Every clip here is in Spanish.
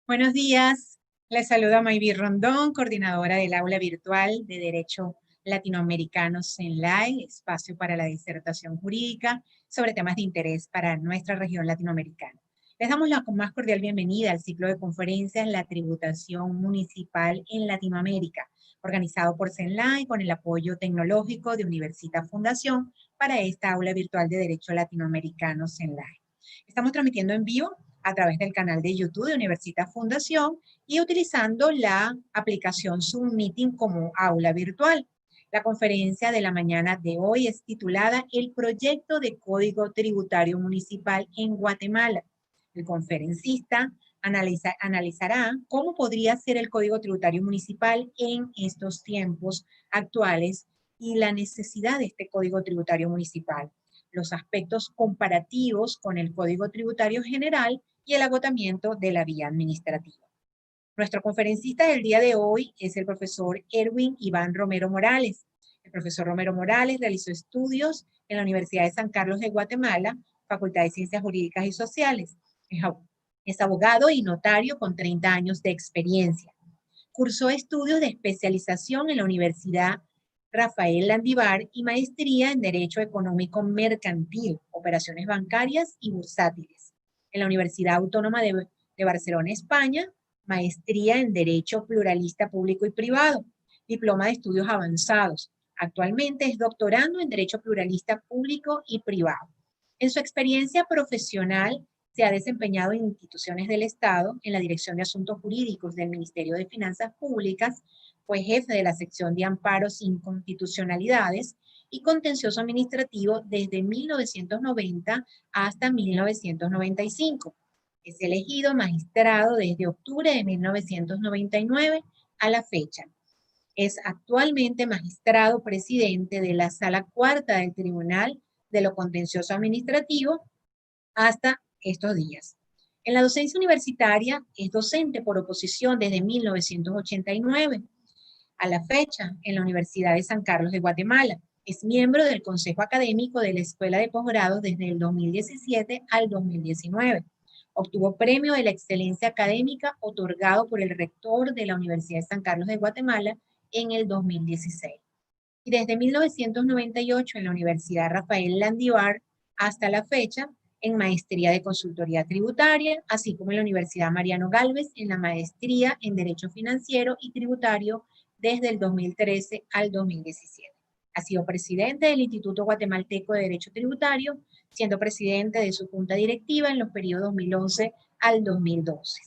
Buenos días, les saluda Mayvi Rondón, coordinadora del aula virtual de Derecho Latinoamericano CENLAI, espacio para la disertación jurídica sobre temas de interés para nuestra región latinoamericana. Les damos la más cordial bienvenida al ciclo de conferencias La Tributación Municipal en Latinoamérica, organizado por CENLAI con el apoyo tecnológico de Universita Fundación para esta aula virtual de Derecho Latinoamericano CENLAI. Estamos transmitiendo en vivo a través del canal de YouTube de Universita Fundación y utilizando la aplicación Zoom Meeting como aula virtual. La conferencia de la mañana de hoy es titulada El proyecto de Código Tributario Municipal en Guatemala. El conferencista analizará cómo podría ser el Código Tributario Municipal en estos tiempos actuales y la necesidad de este Código Tributario Municipal, los aspectos comparativos con el Código Tributario General y el agotamiento de la vía administrativa. Nuestro conferencista del día de hoy es el profesor Erwin Iván Romero Morales. El profesor Romero Morales realizó estudios en la Universidad de San Carlos de Guatemala, Facultad de Ciencias Jurídicas y Sociales. Es abogado y notario con 30 años de experiencia. Cursó estudios de especialización en la Universidad Rafael Landívar y maestría en Derecho Económico Mercantil, Operaciones Bancarias y Bursátiles. En la Universidad Autónoma de Barcelona, España, maestría en Derecho Pluralista Público y Privado, diploma de estudios avanzados. Actualmente es doctorando en Derecho Pluralista Público y Privado. En su experiencia profesional, se ha desempeñado en instituciones del Estado, en la Dirección de Asuntos Jurídicos del Ministerio de Finanzas Públicas, fue jefe de la sección de amparos sin constitucionalidades y contencioso administrativo desde 1990 hasta 1995. Es elegido magistrado desde octubre de 1999 a la fecha. Es actualmente magistrado presidente de la Sala Cuarta del Tribunal de lo Contencioso Administrativo hasta estos días. En la docencia universitaria es docente por oposición desde 1989 a la fecha en la Universidad de San Carlos de Guatemala. Es miembro del Consejo Académico de la Escuela de Posgrados desde el 2017 al 2019. Obtuvo premio de la excelencia académica otorgado por el rector de la Universidad de San Carlos de Guatemala en el 2016. Y desde 1998 en la Universidad Rafael Landívar hasta la fecha en maestría de consultoría tributaria, así como en la Universidad Mariano Gálvez en la maestría en Derecho Financiero y Tributario desde el 2013 al 2017. Ha sido presidente del Instituto Guatemalteco de Derecho Tributario, siendo presidente de su junta directiva en los periodos 2011 al 2012.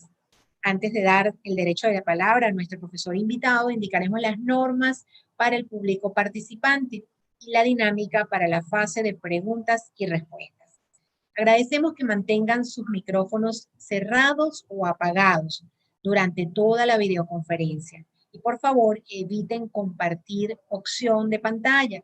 Antes de dar el derecho de la palabra a nuestro profesor invitado, indicaremos las normas para el público participante y la dinámica para la fase de preguntas y respuestas. Agradecemos que mantengan sus micrófonos cerrados o apagados durante toda la videoconferencia. Y por favor, eviten compartir opción de pantalla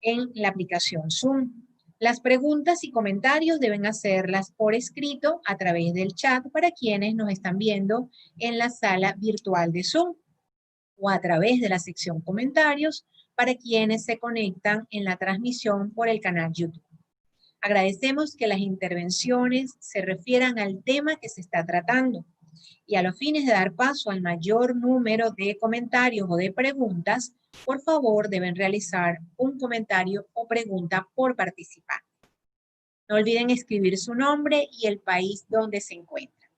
en la aplicación Zoom. Las preguntas y comentarios deben hacerlas por escrito a través del chat para quienes nos están viendo en la sala virtual de Zoom o a través de la sección comentarios para quienes se conectan en la transmisión por el canal YouTube. Agradecemos que las intervenciones se refieran al tema que se está tratando y a los fines de dar paso al mayor número de comentarios o de preguntas, por favor deben realizar un comentario o pregunta por participante. No olviden escribir su nombre y el país donde se encuentran.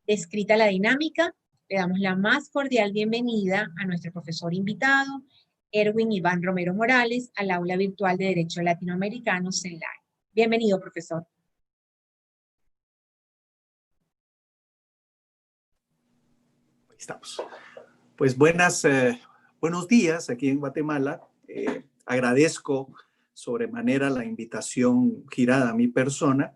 Descrita la dinámica, le damos la más cordial bienvenida a nuestro profesor invitado, Erwin Iván Romero Morales, al aula virtual de Derecho Latinoamericano CENLAI. Bienvenido, profesor. Ahí estamos. Pues buenos días aquí en Guatemala. Agradezco sobremanera la invitación girada a mi persona,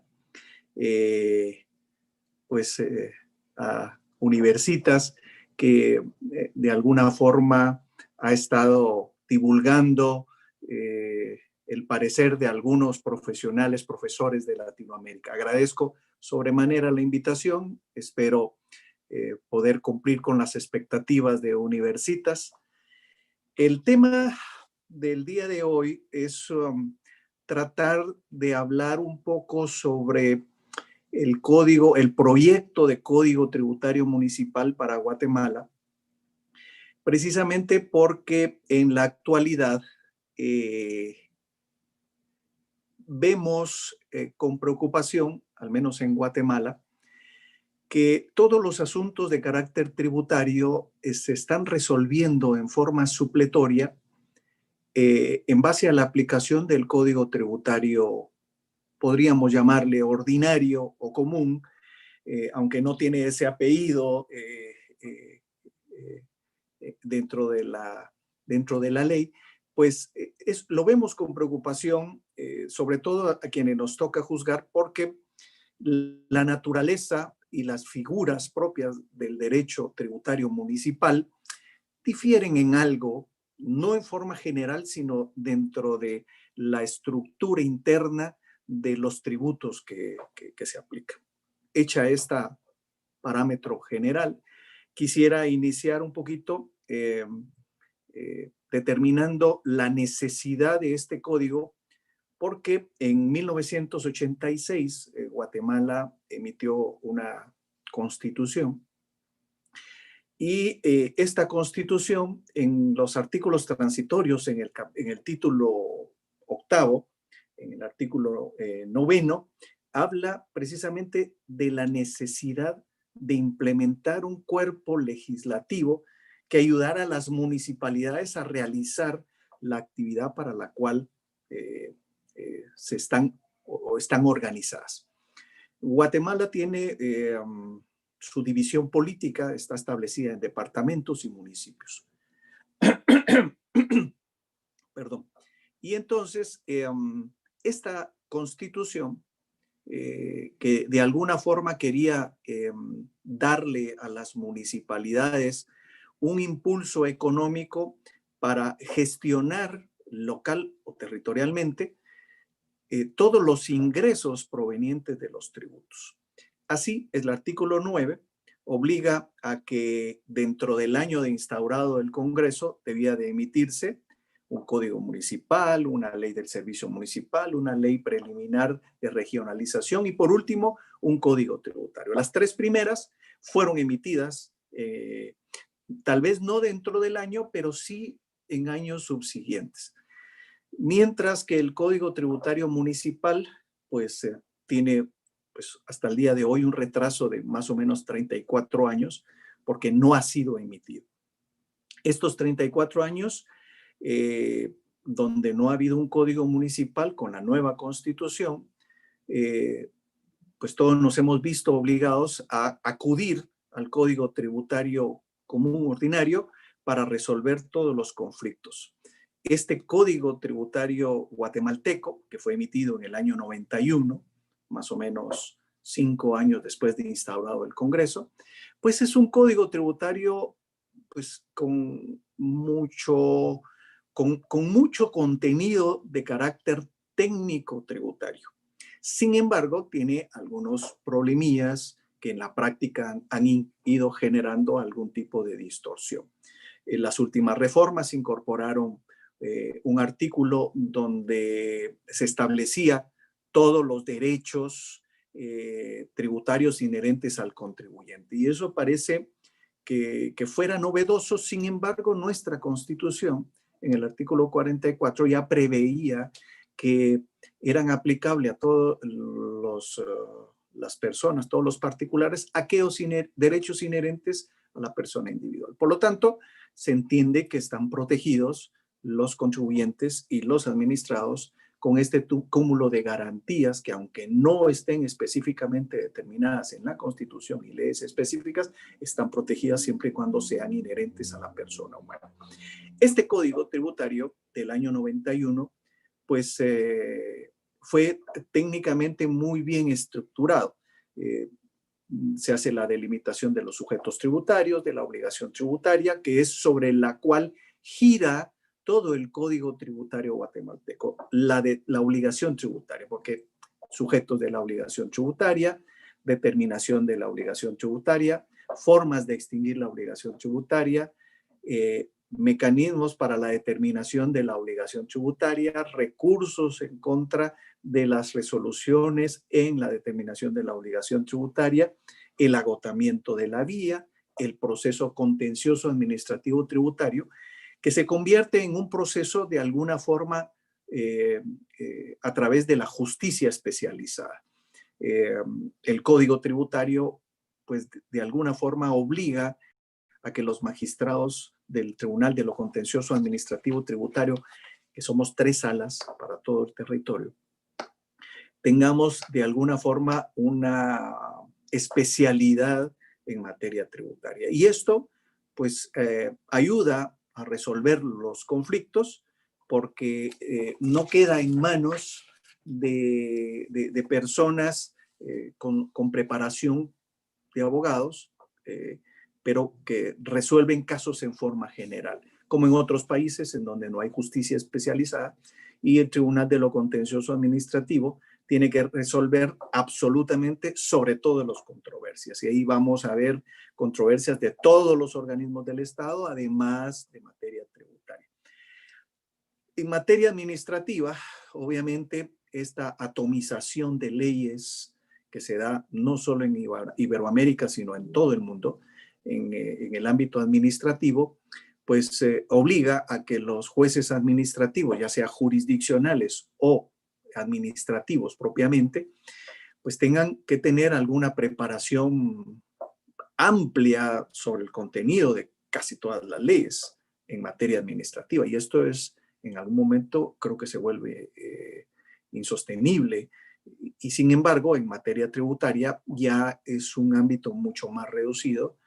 a Universitas, que de alguna forma ha estado divulgando el parecer de algunos profesionales, profesores de Latinoamérica. Agradezco sobremanera la invitación. Espero poder cumplir con las expectativas de Universitas. El tema del día de hoy es tratar de hablar un poco sobre el proyecto de Código Tributario Municipal para Guatemala, precisamente porque en la actualidad vemos con preocupación, al menos en Guatemala, que todos los asuntos de carácter tributario se están resolviendo en forma supletoria en base a la aplicación del Código Tributario, podríamos llamarle ordinario o común, aunque no tiene ese apellido dentro de la ley, pues lo vemos con preocupación, sobre todo a quienes nos toca juzgar, porque la naturaleza y las figuras propias del derecho tributario municipal difieren en algo, no en forma general, sino dentro de la estructura interna de los tributos que se aplican. Hecha esta parámetro general, quisiera iniciar un poquito determinando la necesidad de este código, porque en 1986 Guatemala emitió una constitución y esta constitución en los artículos transitorios, en el título octavo, en el artículo noveno, habla precisamente de la necesidad de implementar un cuerpo legislativo que ayudara a las municipalidades a realizar la actividad para la cual se están o están organizadas. Guatemala tiene su división política, está establecida en departamentos y municipios. Perdón. Y entonces, esta constitución, que de alguna forma quería darle a las municipalidades un impulso económico para gestionar local o territorialmente todos los ingresos provenientes de los tributos. Así, el artículo 9 obliga a que dentro del año de instaurado del Congreso debía de emitirse un código municipal, una ley del servicio municipal, una ley preliminar de regionalización y por último un código tributario. Las tres primeras fueron emitidas tal vez no dentro del año, pero sí en años subsiguientes. Mientras que el Código Tributario Municipal pues tiene pues, hasta el día de hoy un retraso de más o menos 34 años porque no ha sido emitido. Estos 34 años donde no ha habido un código municipal con la nueva constitución, pues todos nos hemos visto obligados a acudir al Código Tributario Común Ordinario para resolver todos los conflictos. Este Código Tributario guatemalteco, que fue emitido en el año 91, más o menos 5 años después de instaurado el Congreso, pues es un código tributario pues con mucho contenido de carácter técnico tributario. Sin embargo, tiene algunos problemillas que en la práctica han ido generando algún tipo de distorsión. En las últimas reformas incorporaron un artículo donde se establecía todos los derechos tributarios inherentes al contribuyente. Y eso parece que fuera novedoso. Sin embargo, nuestra Constitución, en el artículo 44, ya preveía que eran aplicables a todas las personas, todos los particulares, aquellos derechos inherentes a la persona individual. Por lo tanto, se entiende que están protegidos los contribuyentes y los administrados con este cúmulo de garantías que, aunque no estén específicamente determinadas en la Constitución y leyes específicas, están protegidas siempre y cuando sean inherentes a la persona humana. Este Código Tributario del año 91 pues fue técnicamente muy bien estructurado. Se hace la delimitación de los sujetos tributarios, de la obligación tributaria, que es sobre la cual gira todo el Código Tributario guatemalteco, la obligación tributaria, porque sujetos de la obligación tributaria, determinación de la obligación tributaria, formas de extinguir la obligación tributaria, mecanismos para la determinación de la obligación tributaria, recursos en contra de las resoluciones en la determinación de la obligación tributaria, el agotamiento de la vía, el proceso contencioso administrativo tributario, que se convierte en un proceso de alguna forma a través de la justicia especializada. El Código Tributario, pues de alguna forma obliga a que los magistrados del Tribunal de lo Contencioso Administrativo Tributario, que somos 3 salas para todo el territorio, tengamos de alguna forma una especialidad en materia tributaria. Y esto, pues, ayuda a resolver los conflictos porque no queda en manos de personas con preparación de abogados, pero que resuelven casos en forma general, como en otros países en donde no hay justicia especializada y el Tribunal de lo Contencioso Administrativo tiene que resolver absolutamente sobre todo las controversias. Y ahí vamos a ver controversias de todos los organismos del Estado, además de materia tributaria. En materia administrativa, obviamente, esta atomización de leyes que se da no solo en Iberoamérica, sino en todo el mundo, en el ámbito administrativo, pues obliga a que los jueces administrativos, ya sea jurisdiccionales o administrativos propiamente, pues tengan que tener alguna preparación amplia sobre el contenido de casi todas las leyes en materia administrativa. Y esto es, en algún momento, creo que se vuelve insostenible. Y sin embargo, en materia tributaria ya es un ámbito mucho más reducido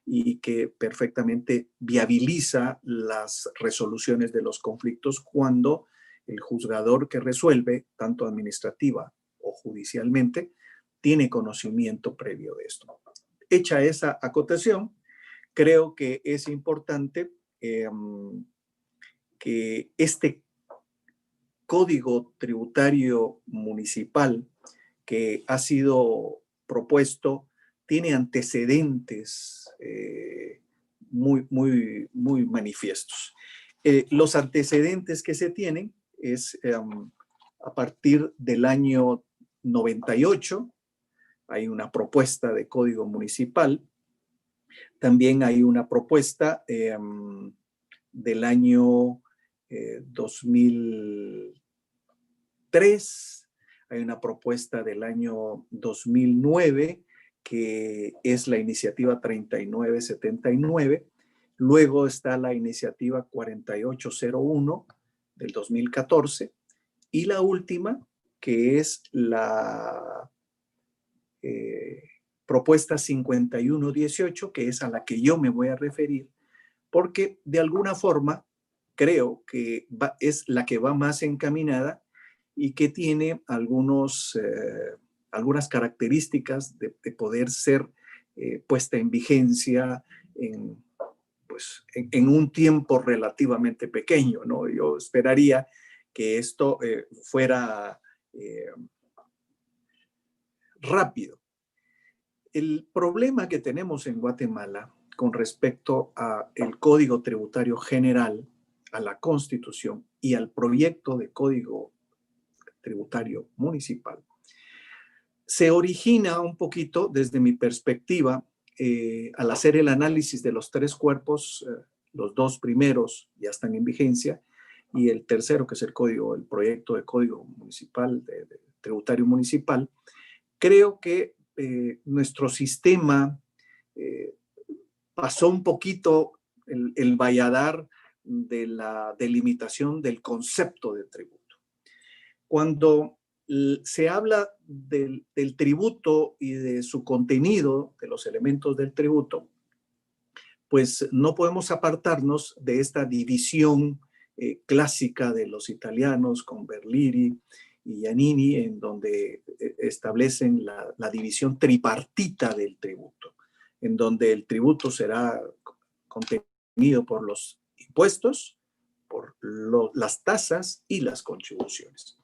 y que perfectamente viabiliza las resoluciones de los conflictos cuando el juzgador que resuelve, tanto administrativa o judicialmente, tiene conocimiento previo de esto. Hecha esa acotación, creo que es importante que este Código Tributario Municipal que ha sido propuesto tiene antecedentes muy manifiestos. Los antecedentes que se tienen es a partir del año 98, hay una propuesta de código municipal, también hay una propuesta del año 2003, hay una propuesta del año 2009, que es la iniciativa 3979, luego está la iniciativa 4801 del 2014, y la última, que es la propuesta 5118, que es a la que yo me voy a referir, porque de alguna forma creo que es la que va más encaminada y que tiene algunas características de poder ser puesta en vigencia en un tiempo relativamente pequeño, ¿no? Yo esperaría que esto fuera rápido. El problema que tenemos en Guatemala con respecto al Código Tributario General, a la Constitución y al proyecto de Código Tributario Municipal, se origina un poquito desde mi perspectiva al hacer el análisis de los 3 cuerpos, los 2 primeros ya están en vigencia y el tercero, que es el proyecto de Código Municipal, de Tributario Municipal. Creo que nuestro sistema pasó un poquito el valladar de la delimitación del concepto de tributo. Cuando se habla del tributo y de su contenido, de los elementos del tributo, pues no podemos apartarnos de esta división clásica de los italianos con Berliri y Giannini, en donde establecen la división tripartita del tributo, en donde el tributo será contenido por los impuestos, por las tasas y las contribuciones.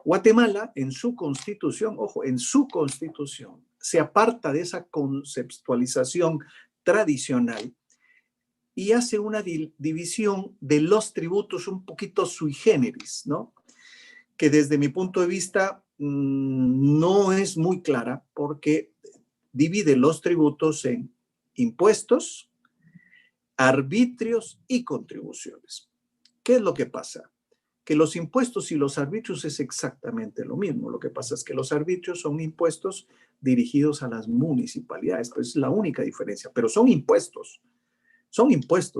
Guatemala, en su constitución, ojo, en su constitución, se aparta de esa conceptualización tradicional y hace una división de los tributos un poquito sui generis, ¿no? Que desde mi punto de vista no es muy clara, porque divide los tributos en impuestos, arbitrios y contribuciones. ¿Qué es lo que pasa? Que los impuestos y los arbitrios es exactamente lo mismo. Lo que pasa es que los arbitrios son impuestos dirigidos a las municipalidades, pues es la única diferencia, pero son impuestos,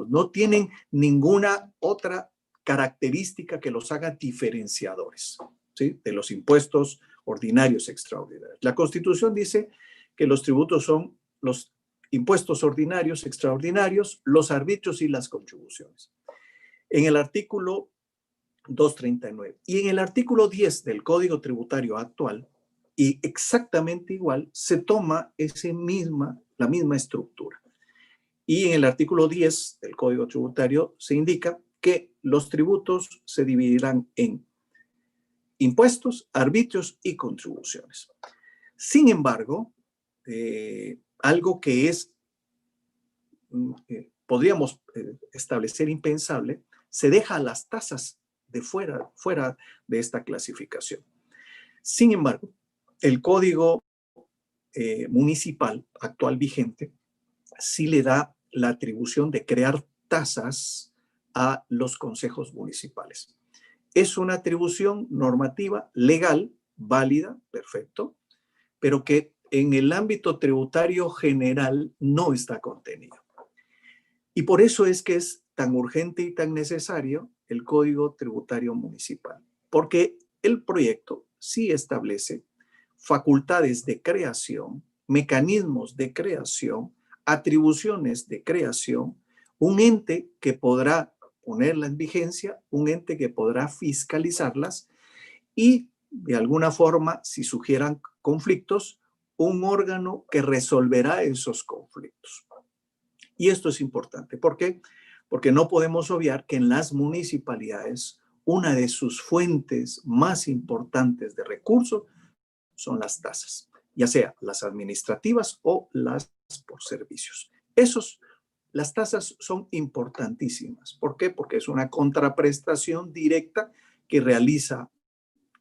no tienen ninguna otra característica que los haga diferenciadores, ¿sí? De los impuestos ordinarios extraordinarios. La Constitución dice que los tributos son los impuestos ordinarios extraordinarios, los arbitrios y las contribuciones. En el artículo 239 y en el artículo 10 del Código Tributario actual, y exactamente igual, se toma la misma estructura. Y en el artículo 10 del Código Tributario se indica que los tributos se dividirán en impuestos, arbitrios y contribuciones. Sin embargo, algo que es, podríamos establecer impensable, se deja las tasas de fuera de esta clasificación. Sin embargo, el Código Municipal actual vigente sí le da la atribución de crear tasas a los consejos municipales. Es una atribución normativa legal, válida, perfecto, pero que en el ámbito tributario general no está contenido. Y por eso es que es tan urgente y tan necesario el Código Tributario Municipal, porque el proyecto sí establece facultades de creación, mecanismos de creación, atribuciones de creación, un ente que podrá ponerla en vigencia, un ente que podrá fiscalizarlas y, de alguna forma, si surgieran conflictos, un órgano que resolverá esos conflictos. Y esto es importante. ¿Por qué? Porque no podemos obviar que en las municipalidades una de sus fuentes más importantes de recursos son las tasas, ya sea las administrativas o las por servicios. Las tasas son importantísimas. ¿Por qué? Porque es una contraprestación directa que realiza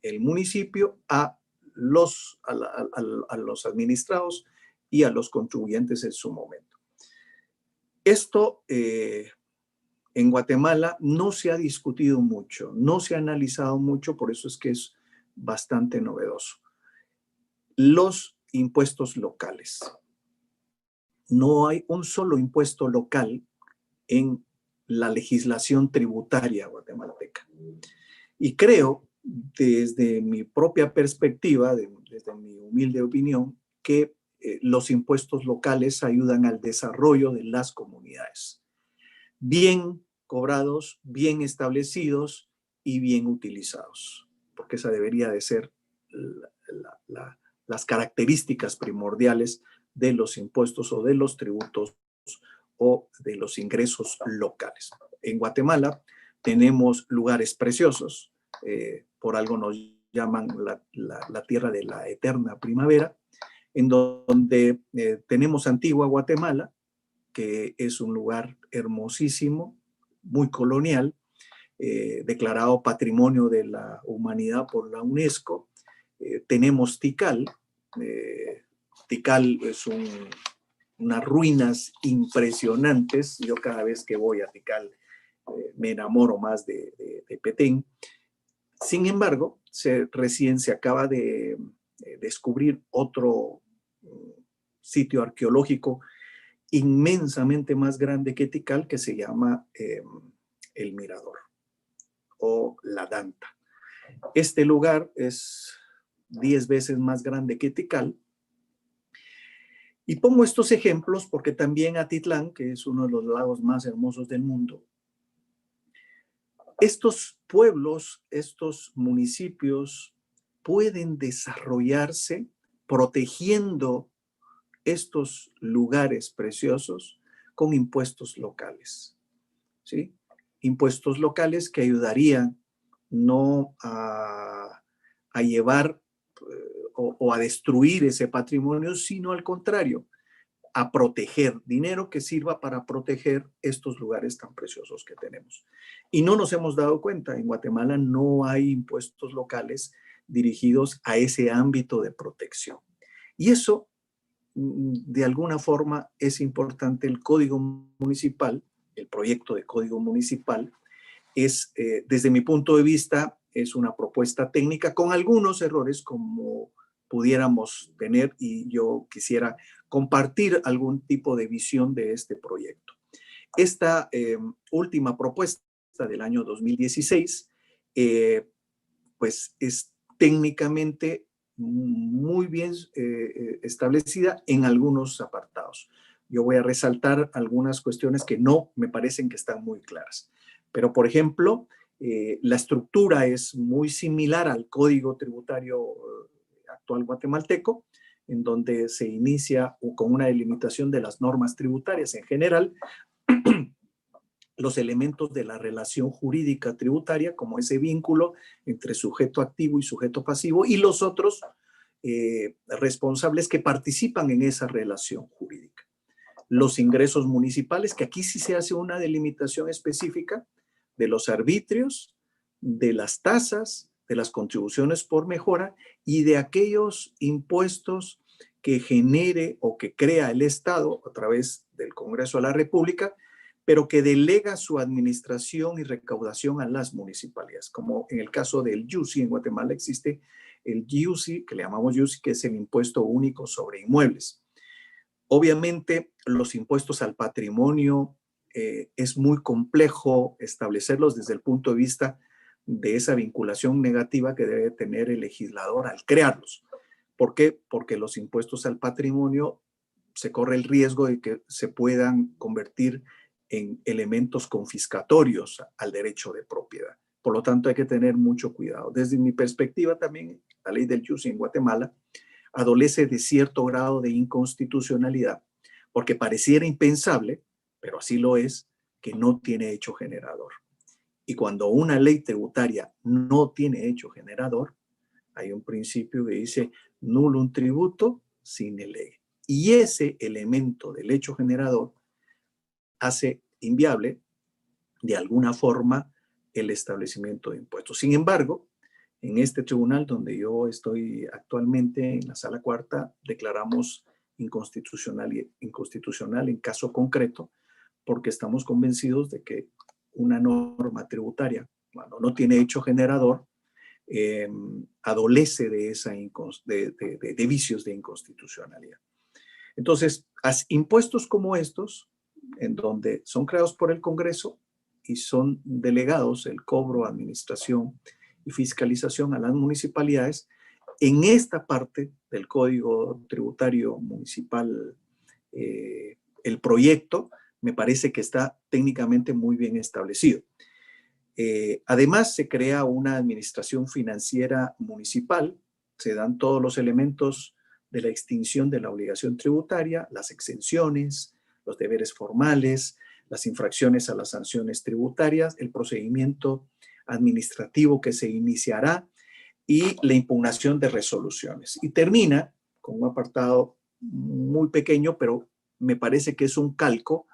el municipio a los administrados y a los contribuyentes en su momento. Esto en Guatemala no se ha discutido mucho, no se ha analizado mucho, por eso es que es bastante novedoso. Los impuestos locales. No hay un solo impuesto local en la legislación tributaria guatemalteca. Y creo, desde mi propia perspectiva, desde mi humilde opinión, que los impuestos locales ayudan al desarrollo de las comunidades. Bien cobrados, bien establecidos y bien utilizados, porque esa debería de ser las características primordiales de los impuestos o de los tributos o de los ingresos locales. En Guatemala tenemos lugares preciosos, por algo nos llaman la tierra de la eterna primavera, en donde tenemos Antigua Guatemala, que es un lugar hermosísimo, muy colonial, declarado Patrimonio de la Humanidad por la UNESCO. Tenemos Tikal. Tikal es unas ruinas impresionantes. Yo cada vez que voy a Tikal me enamoro más de Petén. Sin embargo, recién se acaba de descubrir otro sitio arqueológico inmensamente más grande que Tikal, que se llama El Mirador o La Danta. Este lugar es 10 veces más grande que Tikal. Y pongo estos ejemplos porque también Atitlán, que es uno de los lagos más hermosos del mundo, estos pueblos, estos municipios pueden desarrollarse protegiendo estos lugares preciosos con impuestos locales, ¿sí? Impuestos locales que ayudarían no a llevar o a destruir ese patrimonio, sino al contrario, a proteger, dinero que sirva para proteger estos lugares tan preciosos que tenemos. Y no nos hemos dado cuenta, en Guatemala no hay impuestos locales dirigidos a ese ámbito de protección. Y eso, de alguna forma, es importante. El Código Municipal, el proyecto de Código Municipal, es, desde mi punto de vista, es una propuesta técnica con algunos errores como pudiéramos tener, y yo quisiera compartir algún tipo de visión de este proyecto. Esta última propuesta del año 2016, pues es técnicamente muy bien establecida en algunos apartados. Yo voy a resaltar algunas cuestiones que no me parecen que están muy claras. Pero, por ejemplo, la estructura es muy similar al Código Tributario actual guatemalteco, en donde se inicia con una delimitación de las normas tributarias en general, los elementos de la relación jurídica tributaria, como ese vínculo entre sujeto activo y sujeto pasivo, y los otros responsables que participan en esa relación jurídica. Los ingresos municipales, que aquí sí se hace una delimitación específica de los arbitrios, de las tasas, de las contribuciones por mejora y de aquellos impuestos que genere o que crea el Estado a través del Congreso de la República, pero que delega su administración y recaudación a las municipalidades, como en el caso del YUSI. En Guatemala existe el YUSI, que le llamamos YUSI, que es el Impuesto Único sobre Inmuebles. Obviamente, los impuestos al patrimonio es muy complejo establecerlos desde el punto de vista de esa vinculación negativa que debe tener el legislador al crearlos. ¿Por qué? Porque los impuestos al patrimonio se corre el riesgo de que se puedan convertir en elementos confiscatorios al derecho de propiedad. Por lo tanto, hay que tener mucho cuidado. Desde mi perspectiva también, la ley del YUSI en Guatemala adolece de cierto grado de inconstitucionalidad, porque pareciera impensable, pero así lo es, que no tiene hecho generador. Y cuando una ley tributaria no tiene hecho generador, hay un principio que dice nullum tributo sine lege. Y ese elemento del hecho generador hace inviable, de alguna forma, el establecimiento de impuestos. Sin embargo, en este tribunal donde yo estoy actualmente, en la sala cuarta, declaramos inconstitucional en caso concreto, porque estamos convencidos de que una norma tributaria, cuando no tiene hecho generador, adolece de, de vicios de inconstitucionalidad. Entonces, impuestos como estos, en donde son creados por el Congreso y son delegados el cobro, administración y fiscalización a las municipalidades, en esta parte del Código Tributario Municipal, el proyecto me parece que está técnicamente muy bien establecido. Además, se crea una administración financiera municipal, se dan todos los elementos de la extinción de la obligación tributaria, las exenciones, los deberes formales, las infracciones a las sanciones tributarias, el procedimiento administrativo que se iniciará y la impugnación de resoluciones. Y termina con un apartado muy pequeño, pero me parece que es un calco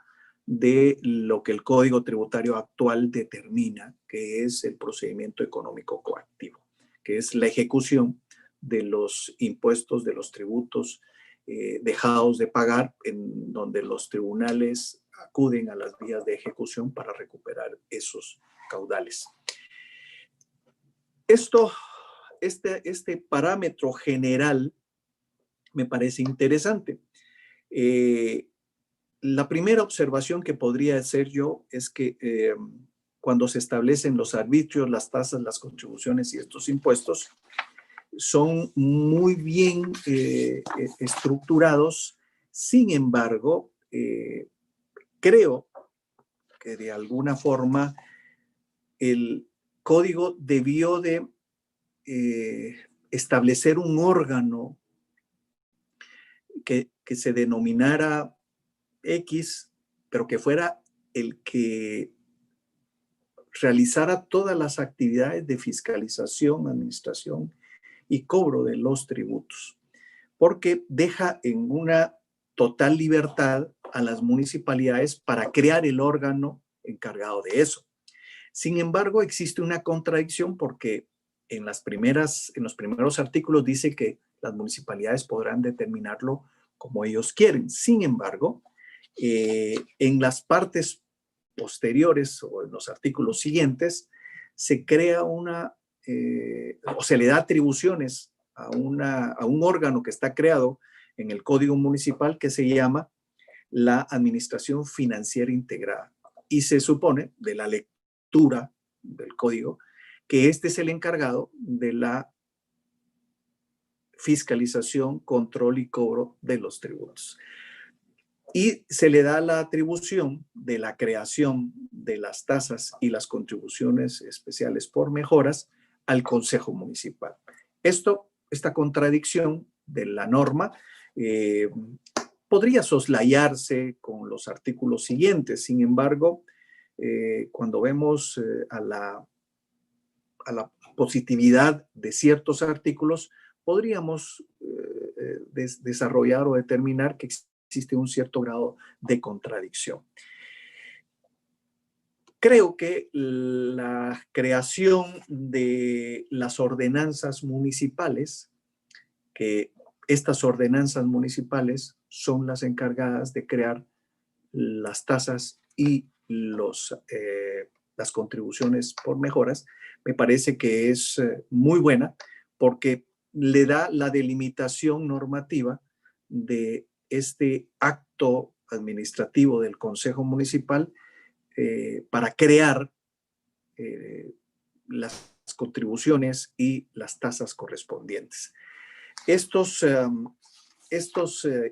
de lo que el Código Tributario actual determina, que es el procedimiento económico coactivo, que es la ejecución de los impuestos, de los tributos dejados de pagar, en donde los tribunales acuden a las vías de ejecución para recuperar esos caudales. Este parámetro general me parece interesante. La primera observación que podría hacer yo es que cuando se establecen los arbitrios, las tasas, las contribuciones y estos impuestos, son muy bien estructurados. Sin embargo, creo que de alguna forma el código debió de establecer un órgano que se denominara X, pero que fuera el que realizara todas las actividades de fiscalización, administración y cobro de los tributos, porque deja en una total libertad a las municipalidades para crear el órgano encargado de eso. Sin embargo, existe una contradicción porque en los primeros artículos dice que las municipalidades podrán determinarlo como ellos quieren. Sin embargo, en las partes posteriores o en los artículos siguientes, se crea o se le da atribuciones a un órgano que está creado en el Código Municipal que se llama la Administración Financiera Integrada. Y se supone, de la lectura del código, que este es el encargado de la fiscalización, control y cobro de los tributos. Y se le da la atribución de la creación de las tasas y las contribuciones especiales por mejoras al Consejo Municipal. Esta contradicción de la norma podría soslayarse con los artículos siguientes. Sin embargo, cuando vemos a la positividad de ciertos artículos, podríamos desarrollar o determinar que existe un cierto grado de contradicción. Creo que la creación de las ordenanzas municipales, que estas ordenanzas municipales son las encargadas de crear las tasas y las contribuciones por mejoras, me parece que es muy buena porque le da la delimitación normativa de este acto administrativo del Consejo Municipal para crear las contribuciones y las tasas correspondientes. Estos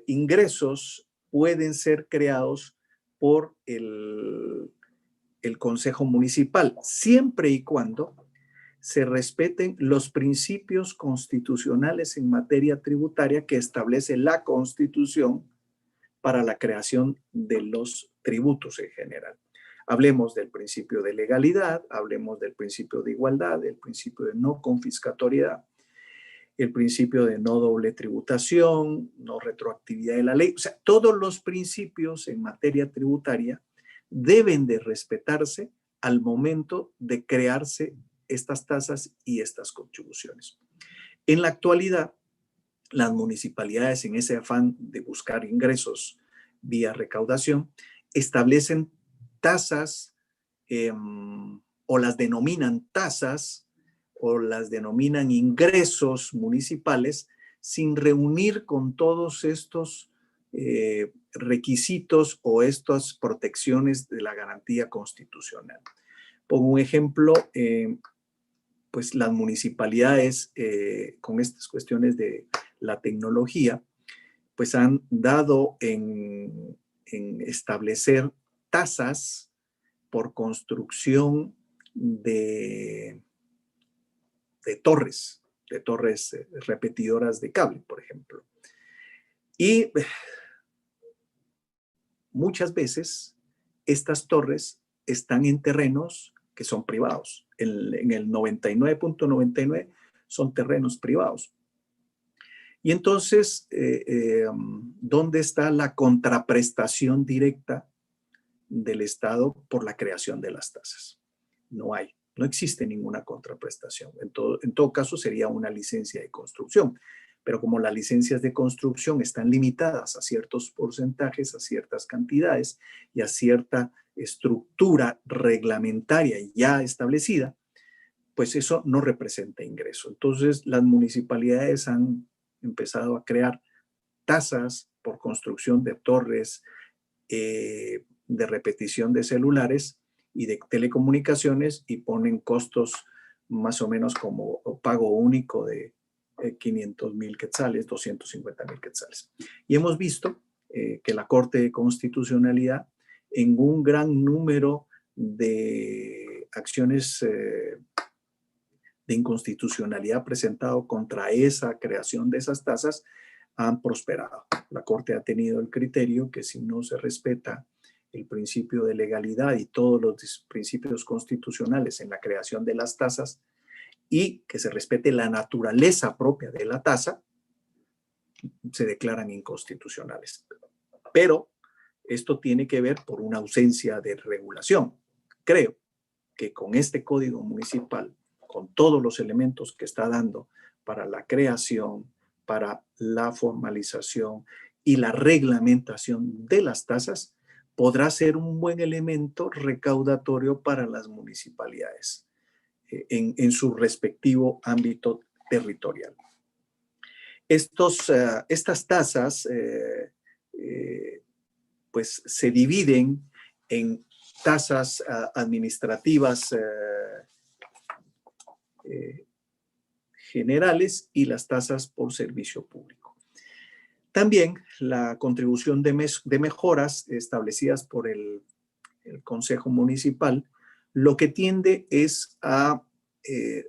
ingresos pueden ser creados por el Consejo Municipal, siempre y cuando se respeten los principios constitucionales en materia tributaria que establece la Constitución para la creación de los tributos en general. Hablemos del principio de legalidad, hablemos del principio de igualdad, el principio de no confiscatoriedad, el principio de no doble tributación, no retroactividad de la ley. O sea, todos los principios en materia tributaria deben de respetarse al momento de crearse estas tasas y estas contribuciones. En la actualidad, las municipalidades, en ese afán de buscar ingresos vía recaudación, establecen tasas o las denominan tasas o las denominan ingresos municipales sin reunir con todos estos requisitos o estas protecciones de la garantía constitucional. Pongo un ejemplo, pues las municipalidades con estas cuestiones de la tecnología, pues han dado en establecer tasas por construcción de torres repetidoras de cable, por ejemplo. Y muchas veces estas torres están en terrenos que son privados. En el 99.99 son terrenos privados. Y entonces, ¿dónde está la contraprestación directa del Estado por la creación de las tasas? No hay, no existe ninguna contraprestación. En todo caso, sería una licencia de construcción. Pero como las licencias de construcción están limitadas a ciertos porcentajes, a ciertas cantidades y a cierta estructura reglamentaria ya establecida, pues eso no representa ingreso. Entonces, las municipalidades han empezado a crear tasas por construcción de torres, de repetición de celulares y de telecomunicaciones y ponen costos más o menos como pago único de 500,000 quetzales, 250,000 quetzales. Y hemos visto que la Corte de Constitucionalidad en un gran número de acciones de inconstitucionalidad presentado contra esa creación de esas tasas han prosperado. La Corte ha tenido el criterio que si no se respeta el principio de legalidad y todos los principios constitucionales en la creación de las tasas y que se respete la naturaleza propia de la tasa, se declaran inconstitucionales. pero esto tiene que ver por una ausencia de regulación. Creo que con este código municipal, con todos los elementos que está dando para la creación, para la formalización y la reglamentación de las tasas, podrá ser un buen elemento recaudatorio para las municipalidades en su respectivo ámbito territorial. Estas tasas pues se dividen en tasas administrativas generales y las tasas por servicio público. También la contribución de mejoras establecidas por el Consejo Municipal, lo que tiende es a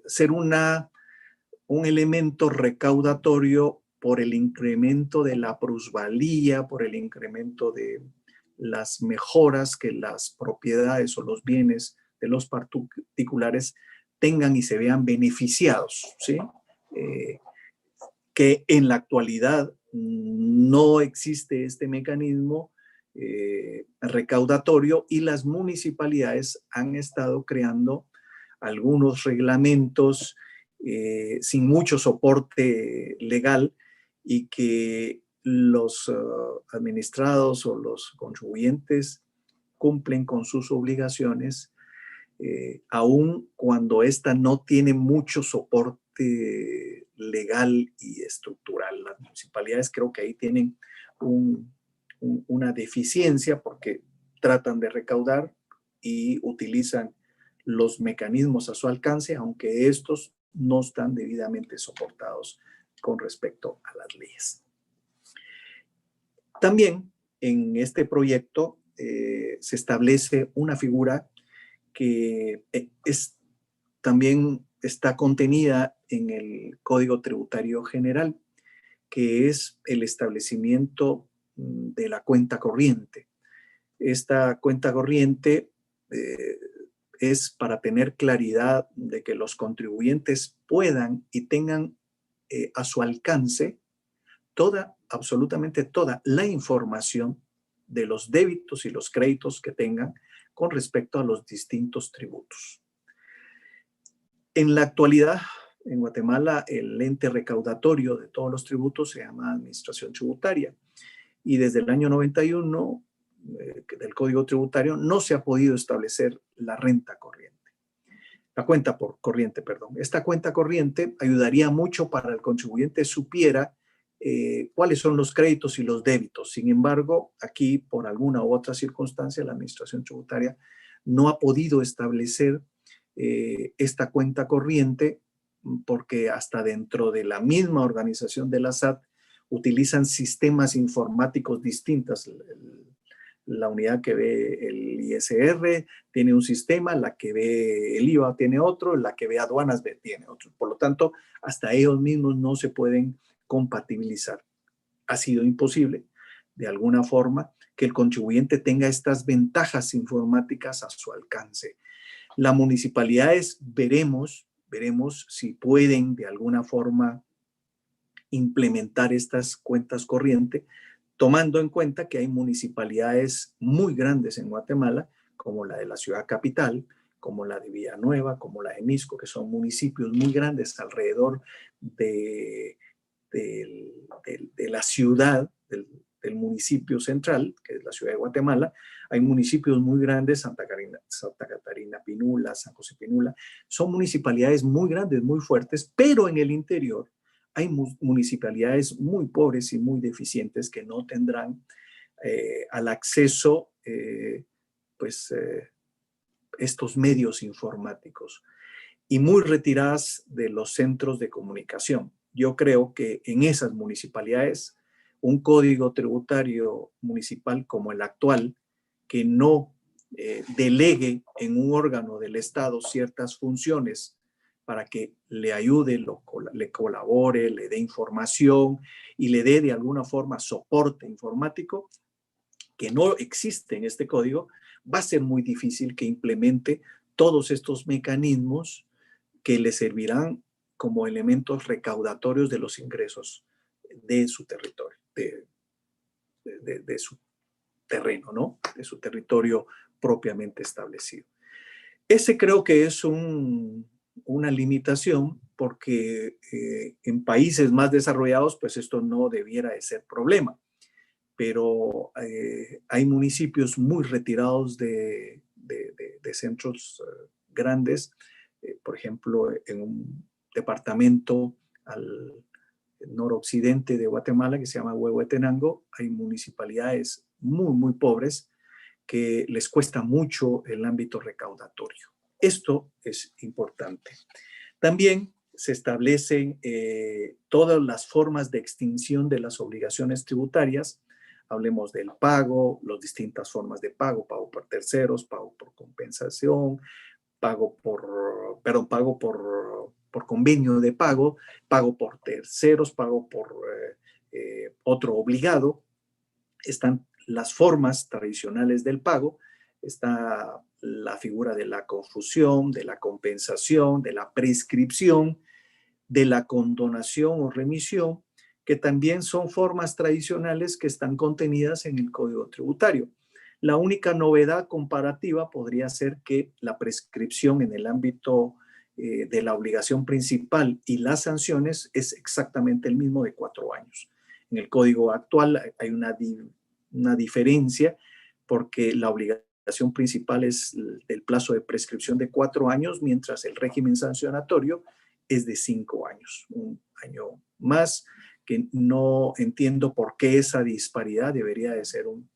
ser un elemento recaudatorio por el incremento de la plusvalía, por el incremento de las mejoras que las propiedades o los bienes de los particulares tengan y se vean beneficiados, ¿sí? Que en la actualidad no existe este mecanismo recaudatorio y las municipalidades han estado creando algunos reglamentos sin mucho soporte legal y que los administrados o los contribuyentes cumplen con sus obligaciones aun cuando esta no tiene mucho soporte legal y estructural. Las municipalidades creo que ahí tienen una deficiencia porque tratan de recaudar y utilizan los mecanismos a su alcance, aunque estos no están debidamente soportados con respecto a las leyes. También en este proyecto se establece una figura que también está contenida en el Código Tributario General, que es el establecimiento de la cuenta corriente. Esta cuenta corriente es para tener claridad de que los contribuyentes puedan y tengan a su alcance absolutamente toda la información de los débitos y los créditos que tengan con respecto a los distintos tributos. En la actualidad, en Guatemala, el ente recaudatorio de todos los tributos se llama Administración Tributaria y desde el año 91 del Código Tributario no se ha podido establecer la renta corriente. La cuenta corriente, perdón. Esta cuenta corriente ayudaría mucho para el contribuyente supiera cuáles son los créditos y los débitos. Sin embargo, aquí, por alguna u otra circunstancia, la Administración Tributaria no ha podido establecer esta cuenta corriente porque hasta dentro de la misma organización de la SAT utilizan sistemas informáticos distintos. La unidad que ve el ISR tiene un sistema, la que ve el IVA tiene otro, la que ve aduanas tiene otro. Por lo tanto, hasta ellos mismos no se pueden compatibilizar. Ha sido imposible, de alguna forma, que el contribuyente tenga estas ventajas informáticas a su alcance. Las municipalidades veremos si pueden de alguna forma implementar estas cuentas corrientes, tomando en cuenta que hay municipalidades muy grandes en Guatemala, como la de la ciudad capital, como la de Villanueva, como la de Misco, que son municipios muy grandes alrededor de la ciudad, del municipio central, que es la ciudad de Guatemala. Hay municipios muy grandes, Santa Catarina Pinula, San José Pinula, son municipalidades muy grandes, muy fuertes, pero en el interior hay municipalidades muy pobres y muy deficientes que no tendrán al acceso estos medios informáticos y muy retiradas de los centros de comunicación. Yo creo que en esas municipalidades un código tributario municipal como el actual, que no delegue en un órgano del Estado ciertas funciones para que le ayude, le colabore, le dé información y le dé de alguna forma soporte informático, que no existe en este código, va a ser muy difícil que implemente todos estos mecanismos que le servirán como elementos recaudatorios de los ingresos de su territorio, de su terreno, ¿no? De su territorio propiamente establecido. Ese creo que es una limitación porque en países más desarrollados, pues esto no debiera de ser problema. Pero hay municipios muy retirados de centros grandes. Por ejemplo, en un departamento al noroccidente de Guatemala que se llama Huehuetenango, hay municipalidades muy, muy pobres que les cuesta mucho el ámbito recaudatorio. Esto es importante. También se establecen todas las formas de extinción de las obligaciones tributarias. Hablemos del pago, las distintas formas de pago por terceros, pago por compensación, pago por convenio de pago, pago por terceros, pago por otro obligado. Están las formas tradicionales del pago, está la figura de la confusión, de la compensación, de la prescripción, de la condonación o remisión, que también son formas tradicionales que están contenidas en el Código Tributario. La única novedad comparativa podría ser que la prescripción en el ámbito de la obligación principal y las sanciones es exactamente el mismo de 4 años. En el Código actual hay una diferencia porque la obligación principal es el plazo de prescripción de 4 años, mientras el régimen sancionatorio es de 5 años, un año más, que no entiendo por qué esa disparidad debería de ser un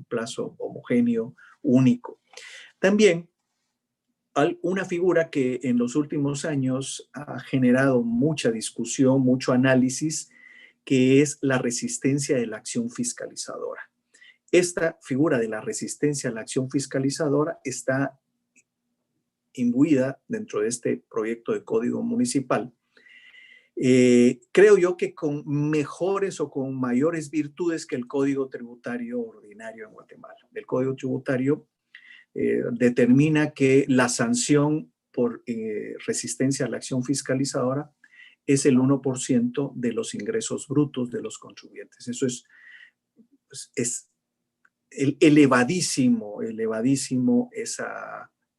plazo homogéneo, único. También una figura que en los últimos años ha generado mucha discusión, mucho análisis, que es la resistencia de la acción fiscalizadora. Esta figura de la resistencia a la acción fiscalizadora está imbuida dentro de este proyecto de código municipal. Creo yo que con mejores o con mayores virtudes que el Código Tributario ordinario en Guatemala. El Código Tributario determina que la sanción por resistencia a la acción fiscalizadora es el 1% de los ingresos brutos de los contribuyentes. Eso es elevadísimo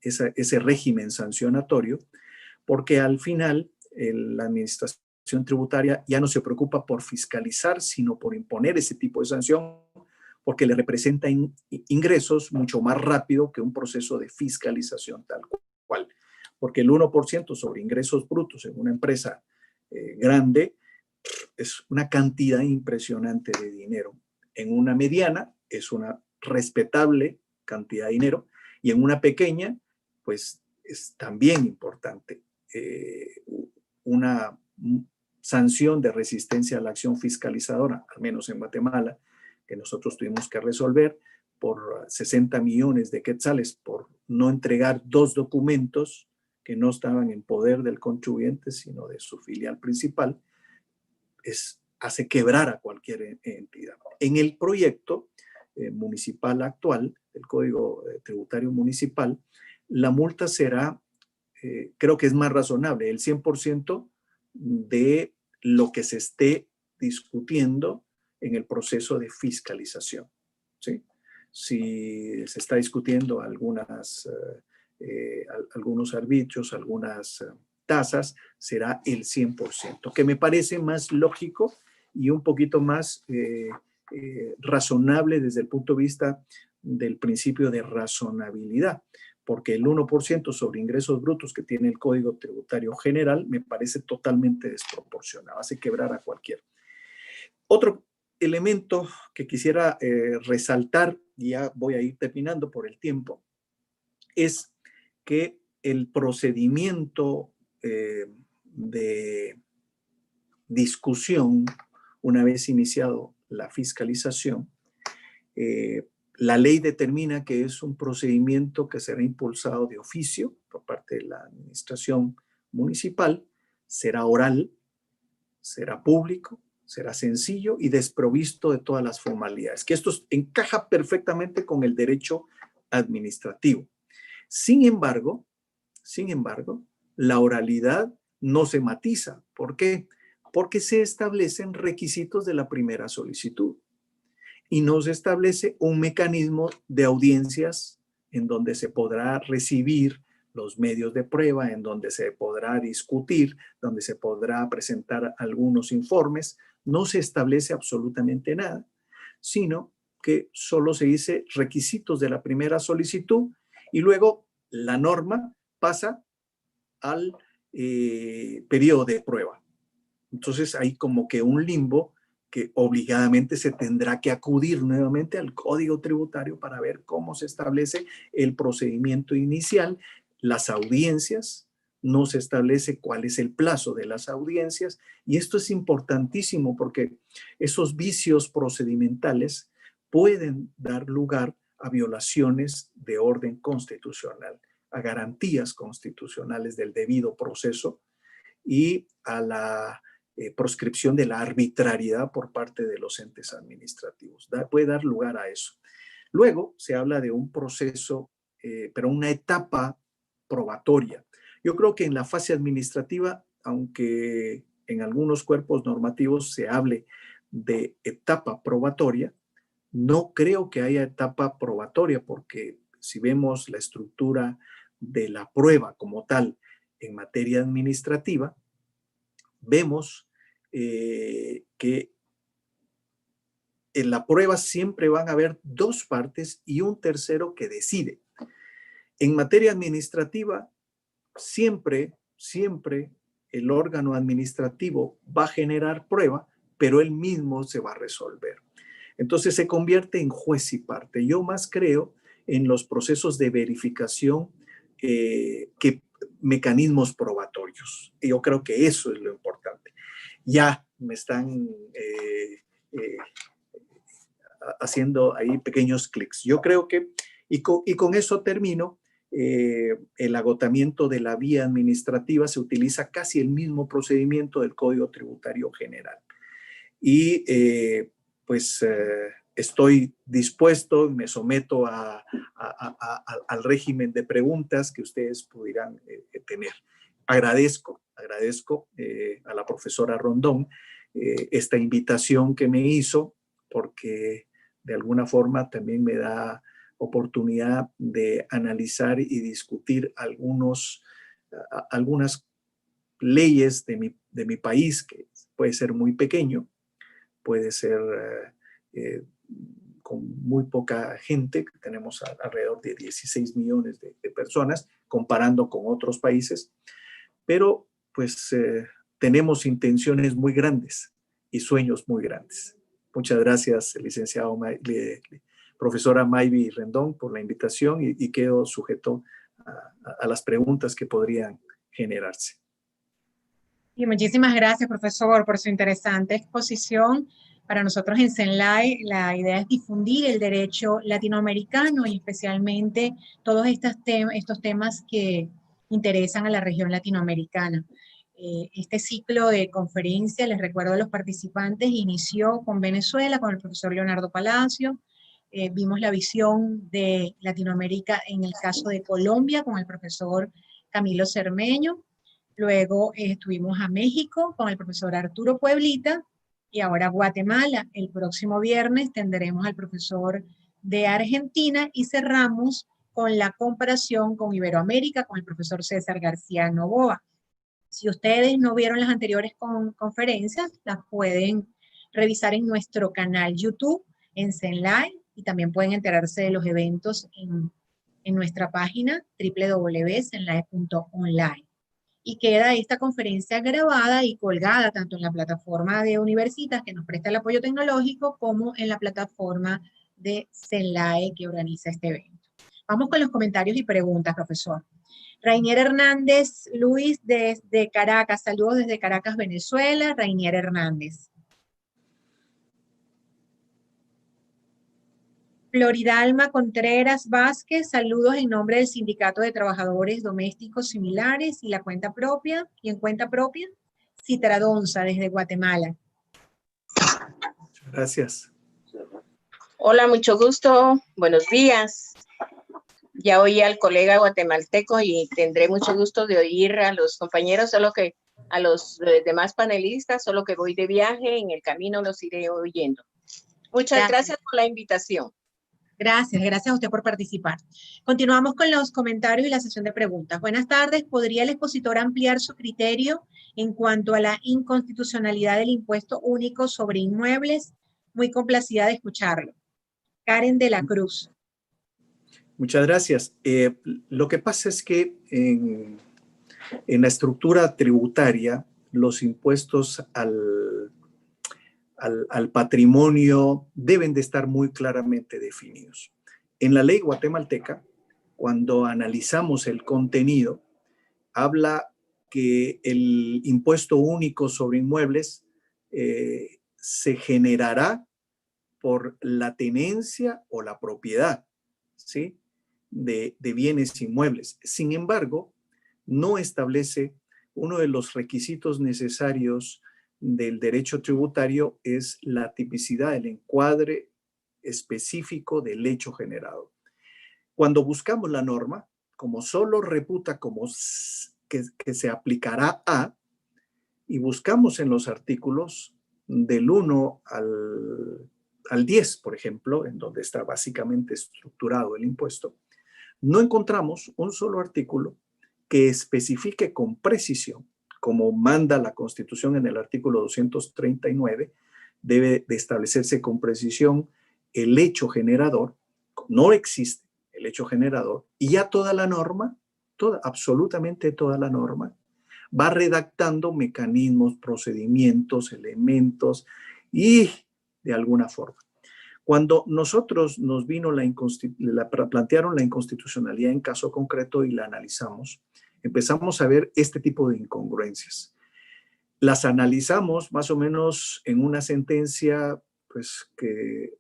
ese régimen sancionatorio, porque al final la administración tributaria ya no se preocupa por fiscalizar, sino por imponer ese tipo de sanción, porque le representa ingresos mucho más rápido que un proceso de fiscalización tal cual. Porque el 1% sobre ingresos brutos en una empresa grande es una cantidad impresionante de dinero. En una mediana es una respetable cantidad de dinero y en una pequeña, pues es también importante. Una sanción de resistencia a la acción fiscalizadora, al menos en Guatemala, que nosotros tuvimos que resolver por 60 millones de quetzales por no entregar 2 documentos que no estaban en poder del contribuyente, sino de su filial principal, hace quebrar a cualquier entidad. En el proyecto municipal actual, el Código Tributario Municipal, la multa será, creo que es más razonable, el 100% de lo que se esté discutiendo en el proceso de fiscalización, ¿sí? Si se está discutiendo algunos arbitrios, algunas tasas, será el 100%, que me parece más lógico y un poquito más razonable desde el punto de vista del principio de razonabilidad, porque el 1% sobre ingresos brutos que tiene el Código Tributario General me parece totalmente desproporcionado, hace quebrar a cualquiera. Otro elemento que quisiera resaltar, y ya voy a ir terminando por el tiempo, es que el procedimiento de discusión, una vez iniciado la fiscalización, la ley determina que es un procedimiento que será impulsado de oficio por parte de la administración municipal, será oral, será público, será sencillo y desprovisto de todas las formalidades, que esto encaja perfectamente con el derecho administrativo. Sin embargo, la oralidad no se matiza. ¿Por qué? Porque se establecen requisitos de la primera solicitud. y no se establece un mecanismo de audiencias en donde se podrá recibir los medios de prueba, en donde se podrá discutir, donde se podrá presentar algunos informes. No se establece absolutamente nada, sino que solo se dice requisitos de la primera solicitud y luego la norma pasa al periodo de prueba. Entonces hay como que un limbo que obligadamente se tendrá que acudir nuevamente al Código Tributario para ver cómo se establece el procedimiento inicial, las audiencias, no se establece cuál es el plazo de las audiencias, y esto es importantísimo porque esos vicios procedimentales pueden dar lugar a violaciones de orden constitucional, a garantías constitucionales del debido proceso y a la proscripción de la arbitrariedad por parte de los entes administrativos. Puede dar lugar a eso. Luego se habla de un proceso, pero una etapa probatoria. Yo creo que en la fase administrativa, aunque en algunos cuerpos normativos se hable de etapa probatoria, no creo que haya etapa probatoria, porque si vemos la estructura de la prueba como tal en materia administrativa, vemos que en la prueba siempre van a haber dos partes y un tercero que decide. En materia administrativa, siempre el órgano administrativo va a generar prueba, pero él mismo se va a resolver. Entonces se convierte en juez y parte. Yo más creo en los procesos de verificación que mecanismos probatorios. Y yo creo que eso es lo importante. Ya me están haciendo ahí pequeños clics. Yo creo que, y con eso termino, el agotamiento de la vía administrativa se utiliza casi el mismo procedimiento del Código Tributario General. Y estoy dispuesto, me someto al régimen de preguntas que ustedes pudieran tener. Agradezco a la profesora Rondón esta invitación que me hizo, porque de alguna forma también me da oportunidad de analizar y discutir algunas leyes de mi país, que puede ser muy pequeño, puede ser con muy poca gente, tenemos alrededor de 16 millones de personas, comparando con otros países, pero pues tenemos intenciones muy grandes y sueños muy grandes. Muchas gracias, licenciado profesora Mayvi Rendón, por la invitación y quedo sujeto a las preguntas que podrían generarse. Y muchísimas gracias, profesor, por su interesante exposición. Para nosotros en CENLAE, la idea es difundir el derecho latinoamericano y especialmente todos estos temas que interesan a la región latinoamericana. Este ciclo de conferencia, les recuerdo a los participantes, inició con Venezuela, con el profesor Leonardo Palacio. Vimos la visión de Latinoamérica en el caso de Colombia con el profesor Camilo Cermeño. Luego estuvimos a México con el profesor Arturo Pueblita y ahora Guatemala. El próximo viernes tendremos al profesor de Argentina y cerramos con la comparación con Iberoamérica con el profesor César García Novoa. Si ustedes no vieron las anteriores conferencias, las pueden revisar en nuestro canal YouTube, en CENLAE, y también pueden enterarse de los eventos en nuestra página www.cenlae.online. Y queda esta conferencia grabada y colgada tanto en la plataforma de Universitas, que nos presta el apoyo tecnológico, como en la plataforma de CENLAE, que organiza este evento. Vamos con los comentarios y preguntas, profesor. Rainier Hernández Luis desde Caracas, saludos desde Caracas, Venezuela. Rainier Hernández. Floridalma Contreras Vázquez, saludos en nombre del Sindicato de Trabajadores Domésticos Similares y la cuenta propia. ¿Y en cuenta propia? Citradonza, desde Guatemala. Gracias. Hola, mucho gusto. Buenos días. Ya oí al colega guatemalteco y tendré mucho gusto de oír a los compañeros, solo que a los demás panelistas, solo que voy de viaje, en el camino los iré oyendo. Muchas gracias por la invitación. Gracias a usted por participar. Continuamos con los comentarios y la sesión de preguntas. Buenas tardes. ¿Podría el expositor ampliar su criterio en cuanto a la inconstitucionalidad del impuesto único sobre inmuebles? Muy complacida de escucharlo. Karen de la Cruz. Muchas gracias. Lo que pasa es que en la estructura tributaria, los impuestos al patrimonio deben de estar muy claramente definidos. En la ley guatemalteca, cuando analizamos el contenido, habla que el impuesto único sobre inmuebles se generará por la tenencia o la propiedad, ¿sí? de bienes inmuebles. Sin embargo, no establece uno de los requisitos necesarios del derecho tributario es la tipicidad, el encuadre específico del hecho generado. Cuando buscamos la norma, como solo reputa como que se aplicará a, y buscamos en los artículos del 1 al 10, por ejemplo, en donde está básicamente estructurado el impuesto, no encontramos un solo artículo que especifique con precisión, como manda la Constitución en el artículo 239, debe de establecerse con precisión el hecho generador. No existe el hecho generador y ya toda la norma, absolutamente toda la norma, va redactando mecanismos, procedimientos, elementos y de alguna forma. Cuando nosotros nos vino plantearon la inconstitucionalidad en caso concreto y la analizamos, empezamos a ver este tipo de incongruencias. Las analizamos más o menos en una sentencia, pues que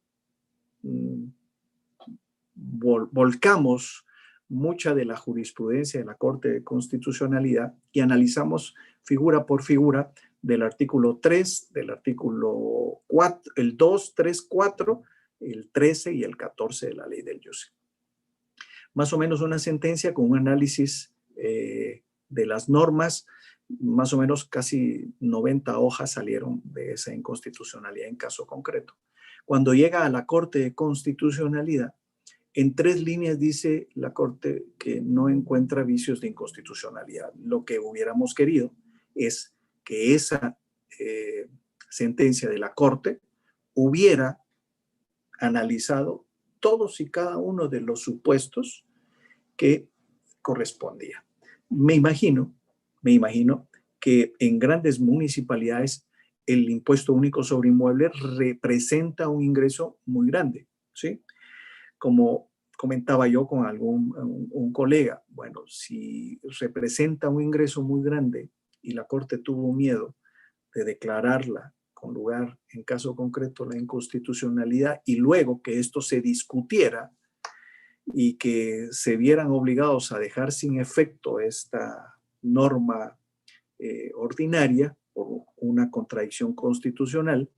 volcamos mucha de la jurisprudencia de la Corte de Constitucionalidad y analizamos figura por figura del artículo 3, del artículo 4, el 2, 3, 4, el 13 y el 14 de la ley del JUSE. Más o menos una sentencia con un análisis de las normas, más o menos casi 90 hojas salieron de esa inconstitucionalidad en caso concreto. Cuando llega a la Corte de Constitucionalidad, en 3 líneas dice la Corte que no encuentra vicios de inconstitucionalidad. Lo que hubiéramos querido es que esa sentencia de la Corte hubiera analizado todos y cada uno de los supuestos que correspondía. Me imagino que en grandes municipalidades el impuesto único sobre inmuebles representa un ingreso muy grande, ¿sí? Como comentaba yo con un colega, bueno, si representa un ingreso muy grande y la Corte tuvo miedo de declararla con lugar, en caso concreto, la inconstitucionalidad y luego que esto se discutiera y que se vieran obligados a dejar sin efecto esta norma ordinaria por una contradicción constitucional,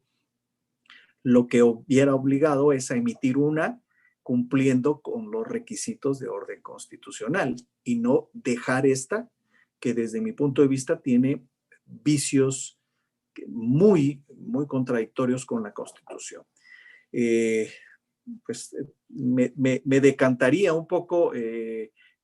lo que hubiera obligado es a emitir una cumpliendo con los requisitos de orden constitucional y no dejar esta que desde mi punto de vista tiene vicios muy, muy contradictorios con la Constitución. Pues me decantaría un poco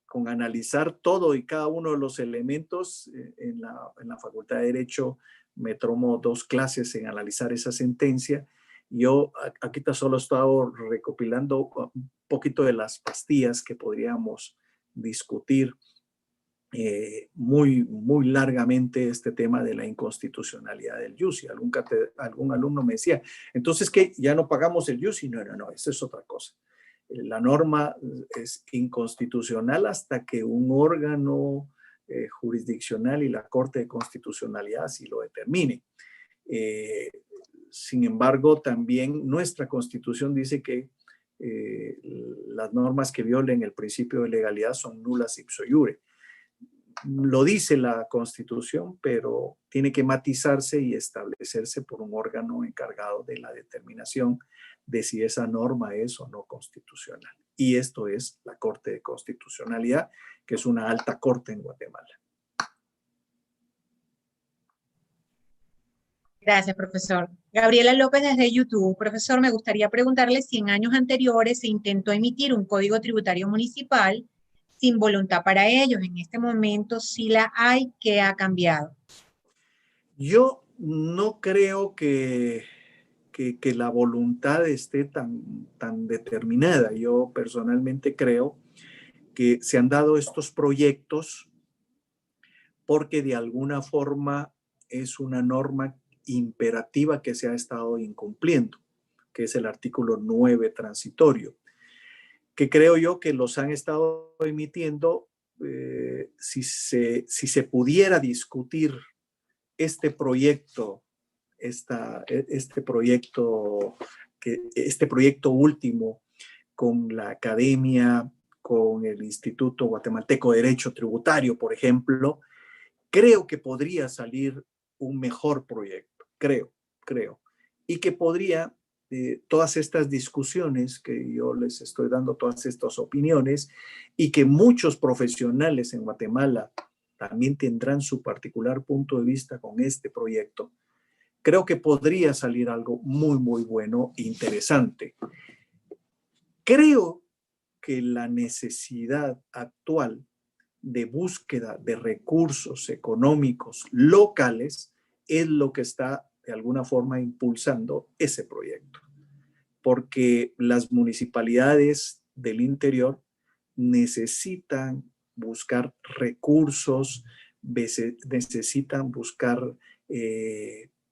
con analizar todo y cada uno de los elementos. En la Facultad de Derecho me tomó 2 clases en analizar esa sentencia. Yo aquí solo he estado recopilando un poquito de las pastillas que podríamos discutir muy, muy largamente este tema de la inconstitucionalidad del JUSI. Algún alumno me decía, entonces, ¿qué? ¿Ya no pagamos el JUSI? No, eso es otra cosa. La norma es inconstitucional hasta que un órgano jurisdiccional y la Corte de Constitucionalidad así lo determine. Sin embargo, también nuestra Constitución dice que las normas que violen el principio de legalidad son nulas ipso iure. Lo dice la Constitución, pero tiene que matizarse y establecerse por un órgano encargado de la determinación de si esa norma es o no constitucional. Y esto es la Corte de Constitucionalidad, que es una alta corte en Guatemala. Gracias, profesor. Gabriela López desde YouTube. Profesor, me gustaría preguntarle si en años anteriores se intentó emitir un código tributario municipal sin voluntad para ellos. En este momento sí la hay, ¿qué ha cambiado? Yo no creo que la voluntad esté tan determinada. Yo personalmente creo que se han dado estos proyectos porque de alguna forma es una norma imperativa que se ha estado incumpliendo, que es el artículo 9 transitorio, que creo yo que los han estado emitiendo si se pudiera discutir este proyecto, este proyecto último con la academia, con el Instituto Guatemalteco de Derecho Tributario, por ejemplo, creo que podría salir un mejor proyecto, creo. Y que podría, todas estas discusiones que yo les estoy dando, todas estas opiniones, y que muchos profesionales en Guatemala también tendrán su particular punto de vista con este proyecto, creo que podría salir algo muy, muy bueno e interesante. Creo que la necesidad actual de búsqueda de recursos económicos locales es lo que está de alguna forma impulsando ese proyecto, porque las municipalidades del interior necesitan buscar recursos, necesitan buscar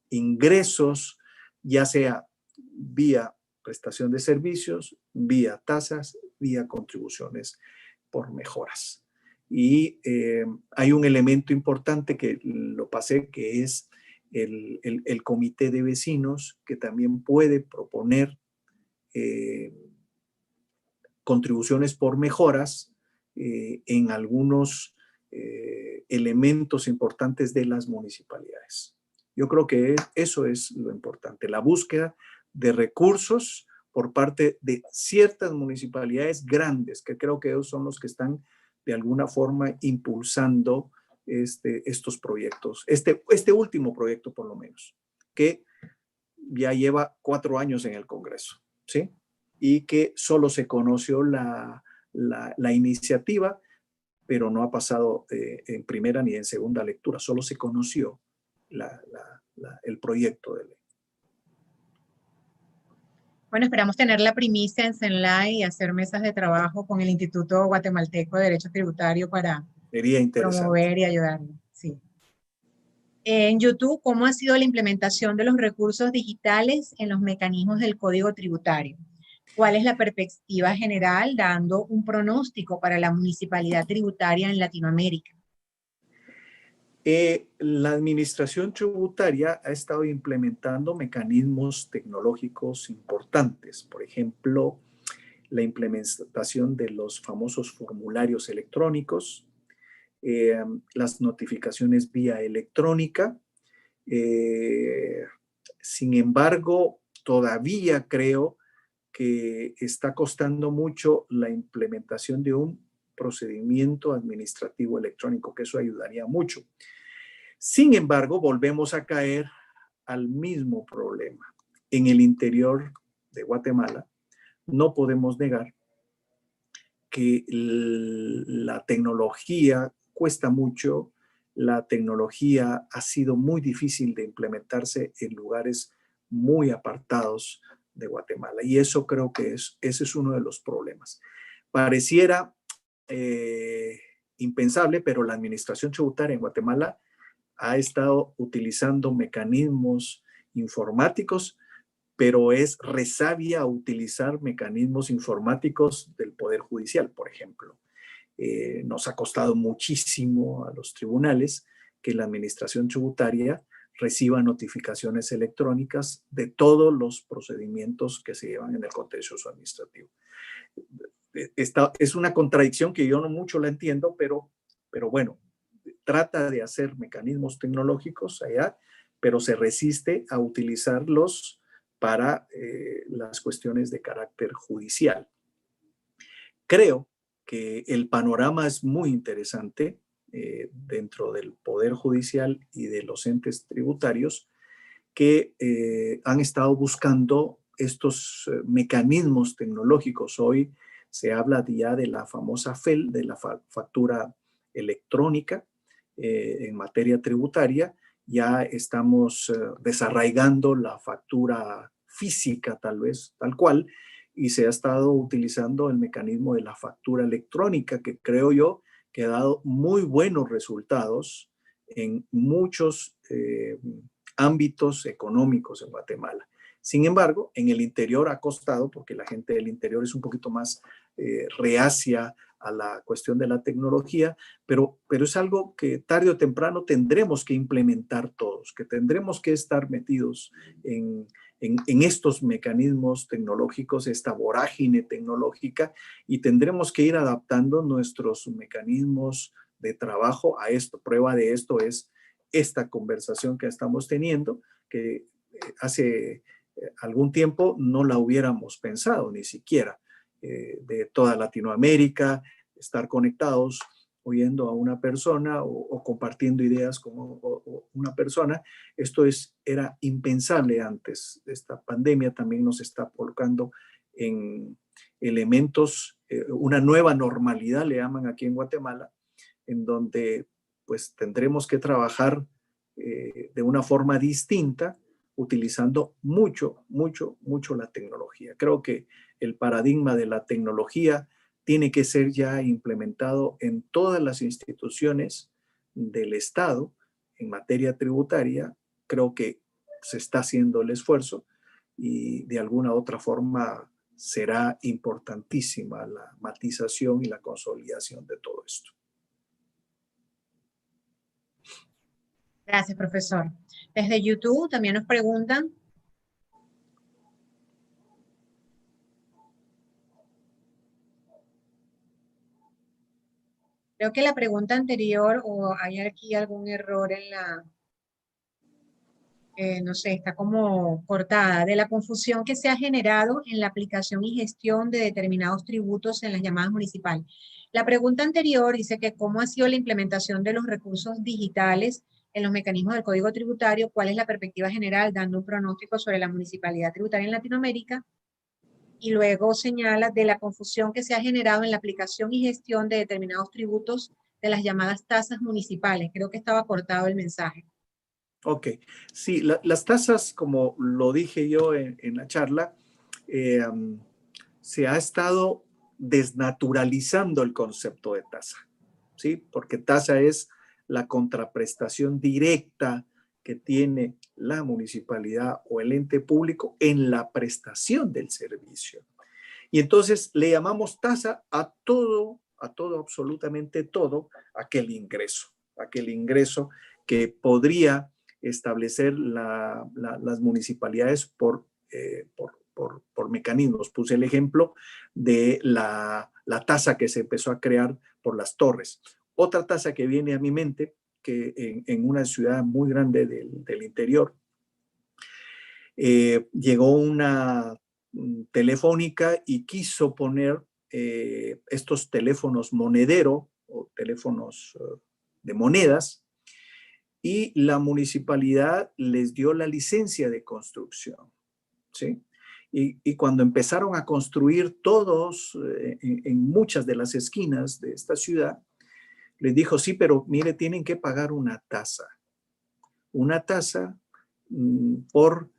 ingresos, ya sea vía prestación de servicios, vía tasas, vía contribuciones por mejoras. Y hay un elemento importante que lo pasé, que es el comité de vecinos, que también puede proponer contribuciones por mejoras en algunos elementos importantes de las municipalidades. Yo creo que eso es lo importante, la búsqueda de recursos por parte de ciertas municipalidades grandes, que creo que ellos son los que están de alguna forma impulsando estos proyectos, este último proyecto por lo menos, que ya lleva 4 años en el Congreso, ¿sí? Y que solo se conoció la iniciativa, pero no ha pasado en primera ni en segunda lectura, solo se conoció el proyecto de ley. Bueno, esperamos tener la primicia en CENLAI y hacer mesas de trabajo con el Instituto Guatemalteco de Derecho Tributario para Sería interesante. Promover y ayudar. Sí. En YouTube, ¿cómo ha sido la implementación de los recursos digitales en los mecanismos del Código Tributario? ¿Cuál es la perspectiva general dando un pronóstico para la municipalidad tributaria en Latinoamérica? La administración tributaria ha estado implementando mecanismos tecnológicos importantes. Por ejemplo, la implementación de los famosos formularios electrónicos, las notificaciones vía electrónica. Sin embargo, todavía creo que está costando mucho la implementación de un procedimiento administrativo electrónico, que eso ayudaría mucho. Sin embargo, volvemos a caer al mismo problema. En el interior de Guatemala, no podemos negar que la tecnología cuesta mucho, la tecnología ha sido muy difícil de implementarse en lugares muy apartados de Guatemala. Y eso creo que ese es uno de los problemas. Pareciera impensable, pero la administración tributaria en Guatemala ha estado utilizando mecanismos informáticos, pero es resabia utilizar mecanismos informáticos del Poder Judicial, por ejemplo. Nos ha costado muchísimo a los tribunales que la administración tributaria reciba notificaciones electrónicas de todos los procedimientos que se llevan en el contencioso administrativo. Esta es una contradicción que yo no mucho la entiendo, pero bueno, trata de hacer mecanismos tecnológicos allá, pero se resiste a utilizarlos para las cuestiones de carácter judicial. Creo que el panorama es muy interesante dentro del Poder Judicial y de los entes tributarios, que han estado buscando estos mecanismos tecnológicos. Hoy se habla ya de la famosa FEL, de la factura electrónica en materia tributaria. Ya estamos desarraigando la factura física, tal vez, tal cual, y se ha estado utilizando el mecanismo de la factura electrónica, que creo yo que ha dado muy buenos resultados en muchos ámbitos económicos en Guatemala. Sin embargo, en el interior ha costado, porque la gente del interior es un poquito más reacia a la cuestión de la tecnología, pero es algo que tarde o temprano tendremos que implementar todos, que tendremos que estar metidos en estos mecanismos tecnológicos, esta vorágine tecnológica, y tendremos que ir adaptando nuestros mecanismos de trabajo a esto. Prueba de esto es esta conversación que estamos teniendo, que hace algún tiempo no la hubiéramos pensado ni siquiera, de toda Latinoamérica, estar conectados, oyendo a una persona o compartiendo ideas con una persona. Esto era impensable antes. Esta pandemia también nos está colocando en elementos, una nueva normalidad, le llaman aquí en Guatemala, en donde pues tendremos que trabajar de una forma distinta, utilizando mucho la tecnología. Creo que el paradigma de la tecnología tiene que ser ya implementado en todas las instituciones del Estado en materia tributaria. Creo que se está haciendo el esfuerzo y de alguna u otra forma será importantísima la matización y la consolidación de todo esto. Gracias, profesor. Desde YouTube también nos preguntan. Creo que la pregunta anterior, o hay aquí algún error en la, no sé, está como cortada, de la confusión que se ha generado en la aplicación y gestión de determinados tributos en las llamadas municipales. La pregunta anterior dice que cómo ha sido la implementación de los recursos digitales en los mecanismos del Código Tributario, cuál es la perspectiva general, dando un pronóstico sobre la municipalidad tributaria en Latinoamérica, y luego señala de la confusión que se ha generado en la aplicación y gestión de determinados tributos de las llamadas tasas municipales. Creo que estaba cortado el mensaje. Ok, sí, las tasas, como lo dije yo en la charla, se ha estado desnaturalizando el concepto de tasa, ¿sí? Porque tasa es la contraprestación directa que tiene la municipalidad o el ente público en la prestación del servicio. Y entonces le llamamos tasa a todo, absolutamente todo, aquel ingreso que podría establecer las municipalidades por mecanismos. Puse el ejemplo de la tasa que se empezó a crear por las torres. Otra tasa que viene a mi mente, que en una ciudad muy grande del interior, llegó una telefónica y quiso poner estos teléfonos monedero o teléfonos de monedas, y la municipalidad les dio la licencia de construcción, ¿sí? Y cuando empezaron a construir todos en muchas de las esquinas de esta ciudad, les dijo, sí, pero mire, tienen que pagar una tasa por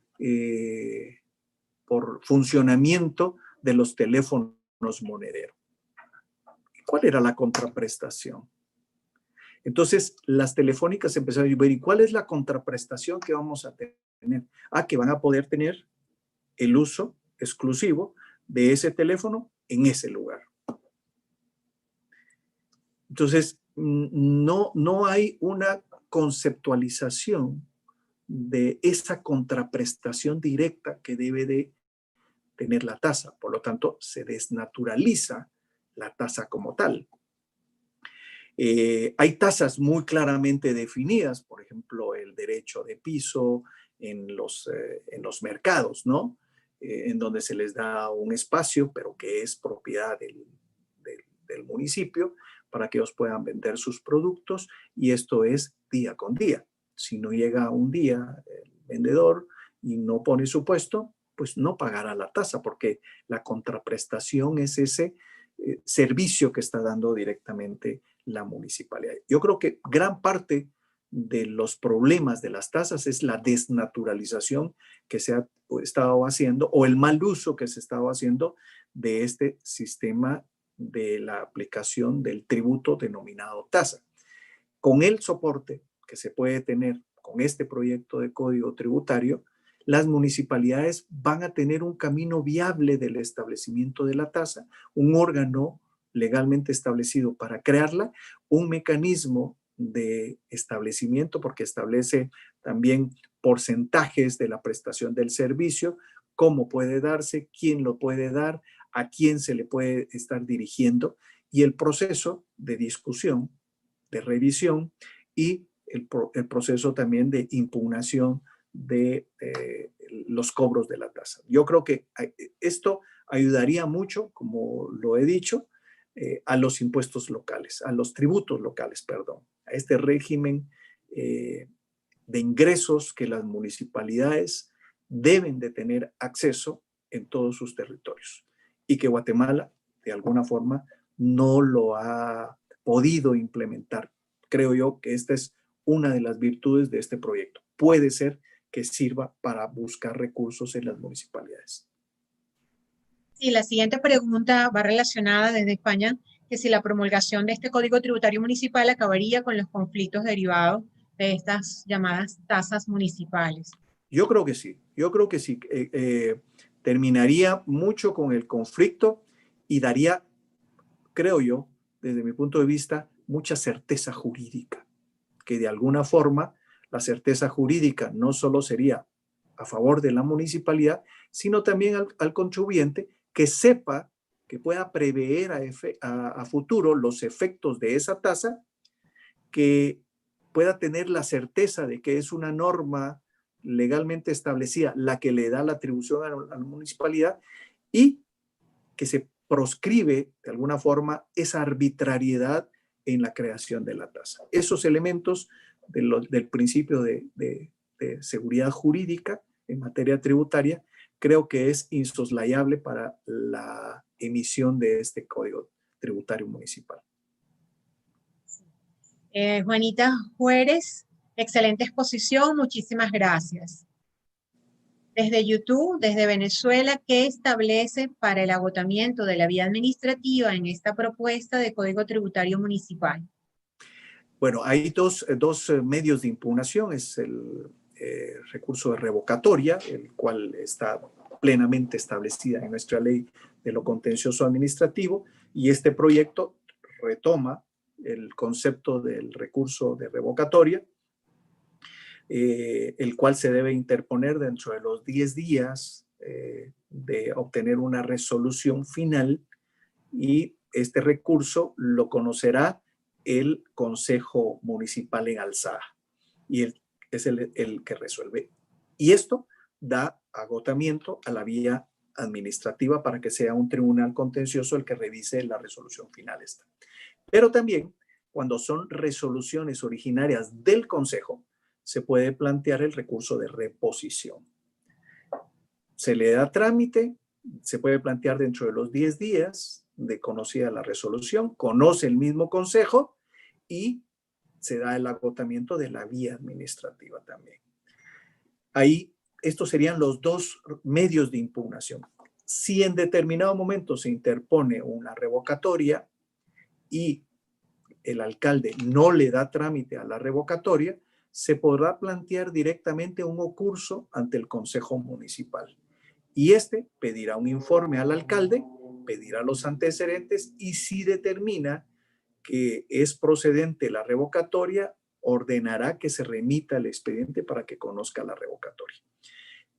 funcionamiento de los teléfonos monederos. ¿Cuál era la contraprestación? Entonces, las telefónicas empezaron a ver, ¿y cuál es la contraprestación que vamos a tener? Que van a poder tener el uso exclusivo de ese teléfono en ese lugar. Entonces, no hay una conceptualización de esa contraprestación directa que debe de tener la tasa. Por lo tanto, se desnaturaliza la tasa como tal. Hay tasas muy claramente definidas, por ejemplo, el derecho de piso en los mercados, ¿no? En donde se les da un espacio, pero que es propiedad del municipio para que ellos puedan vender sus productos, y esto es día con día. Si no llega un día, vendedor y no pone su puesto, pues no pagará la tasa, porque la contraprestación es ese servicio que está dando directamente la municipalidad. Yo creo que gran parte de los problemas de las tasas es la desnaturalización que se ha estado haciendo o el mal uso que se ha estado haciendo de este sistema de la aplicación del tributo denominado tasa. Con el soporte que se puede tener con este proyecto de código tributario, las municipalidades van a tener un camino viable del establecimiento de la tasa, un órgano legalmente establecido para crearla, un mecanismo de establecimiento porque establece también porcentajes de la prestación del servicio, cómo puede darse, quién lo puede dar, a quién se le puede estar dirigiendo y el proceso de discusión, de revisión y el proceso también de impugnación de los cobros de la tasa. Yo creo que esto ayudaría mucho, como lo he dicho, a los impuestos locales, a los tributos locales, perdón, a este régimen de ingresos que las municipalidades deben de tener acceso en todos sus territorios y que Guatemala, de alguna forma, no lo ha podido implementar. Creo yo que esta es una de las virtudes de este proyecto. Puede ser que sirva para buscar recursos en las municipalidades. Sí, la siguiente pregunta va relacionada desde España, que si la promulgación de este Código Tributario Municipal acabaría con los conflictos derivados de estas llamadas tasas municipales. Yo creo que sí, terminaría mucho con el conflicto y daría, creo yo, desde mi punto de vista, mucha certeza jurídica, que de alguna forma la certeza jurídica no solo sería a favor de la municipalidad, sino también al contribuyente que sepa, que pueda prever a futuro los efectos de esa tasa, que pueda tener la certeza de que es una norma legalmente establecida la que le da la atribución a la municipalidad y que se proscribe de alguna forma esa arbitrariedad en la creación de la tasa. Esos elementos del principio de seguridad jurídica en materia tributaria creo que es insoslayable para la emisión de este Código Tributario Municipal. Juanita Juárez, excelente exposición, muchísimas gracias. Desde YouTube, desde Venezuela, ¿qué establece para el agotamiento de la vía administrativa en esta propuesta de Código Tributario Municipal? Bueno, hay dos medios de impugnación. Es el recurso de revocatoria, el cual está plenamente establecida en nuestra ley de lo contencioso administrativo, y este proyecto retoma el concepto del recurso de revocatoria, el cual se debe interponer dentro de los 10 días de obtener una resolución final, y este recurso lo conocerá el Consejo Municipal en alzada y es el que resuelve. Y esto da agotamiento a la vía administrativa para que sea un tribunal contencioso el que revise la resolución final esta. Pero también cuando son resoluciones originarias del Consejo, se puede plantear el recurso de reposición. Se le da trámite, se puede plantear dentro de los 10 días de conocida la resolución, conoce el mismo Consejo y se da el agotamiento de la vía administrativa también. Ahí, estos serían los dos medios de impugnación. Si en determinado momento se interpone una revocatoria y el alcalde no le da trámite a la revocatoria, se podrá plantear directamente un ocurso ante el Consejo Municipal. Y este pedirá un informe al alcalde, pedirá los antecedentes y si determina que es procedente la revocatoria, ordenará que se remita el expediente para que conozca la revocatoria.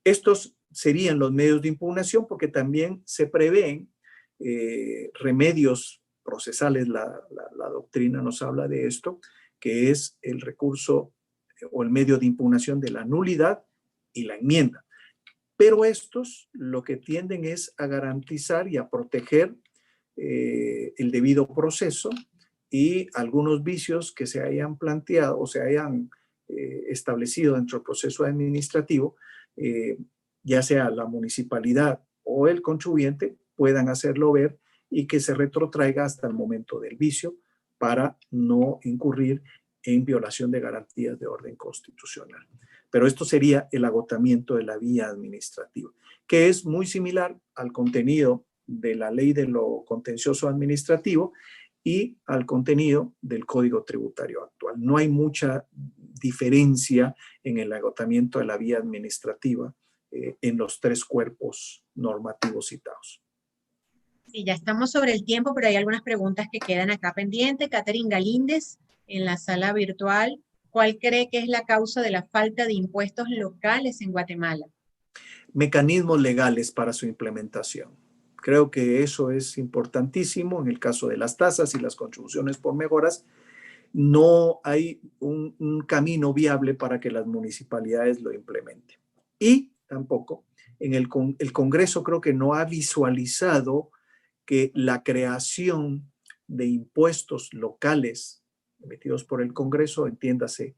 Estos serían los medios de impugnación porque también se prevén remedios procesales. La doctrina nos habla de esto, que es el recurso o el medio de impugnación de la nulidad y la enmienda. Pero estos lo que tienden es a garantizar y a proteger el debido proceso y algunos vicios que se hayan planteado o se hayan establecido dentro del proceso administrativo, ya sea la municipalidad o el contribuyente, puedan hacerlo ver y que se retrotraiga hasta el momento del vicio para no incurrir en violación de garantías de orden constitucional. Pero esto sería el agotamiento de la vía administrativa, que es muy similar al contenido de la ley de lo contencioso administrativo y al contenido del Código Tributario actual. No hay mucha diferencia en el agotamiento de la vía administrativa en los tres cuerpos normativos citados. Sí, ya estamos sobre el tiempo, pero hay algunas preguntas que quedan acá pendientes. Catherine Galíndez, en la sala virtual, ¿cuál cree que es la causa de la falta de impuestos locales en Guatemala? Mecanismos legales para su implementación. Creo que eso es importantísimo en el caso de las tasas y las contribuciones por mejoras. No hay un camino viable para que las municipalidades lo implementen. Y tampoco el Congreso creo que no ha visualizado que la creación de impuestos locales emitidos por el Congreso, entiéndase,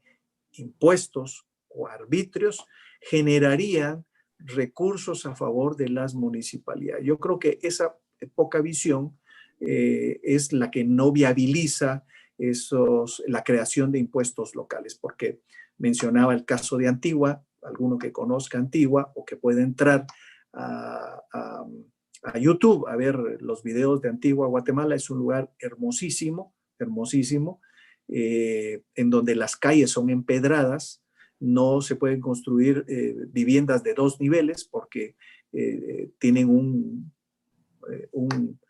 impuestos o arbitrios, generarían recursos a favor de las municipalidades. Yo creo que esa poca visión es la que no viabiliza la creación de impuestos locales, porque mencionaba el caso de Antigua, alguno que conozca Antigua o que pueda entrar a YouTube a ver los videos de Antigua, Guatemala. Es un lugar hermosísimo, hermosísimo, en donde las calles son empedradas. No se pueden construir viviendas de 2 niveles porque tienen un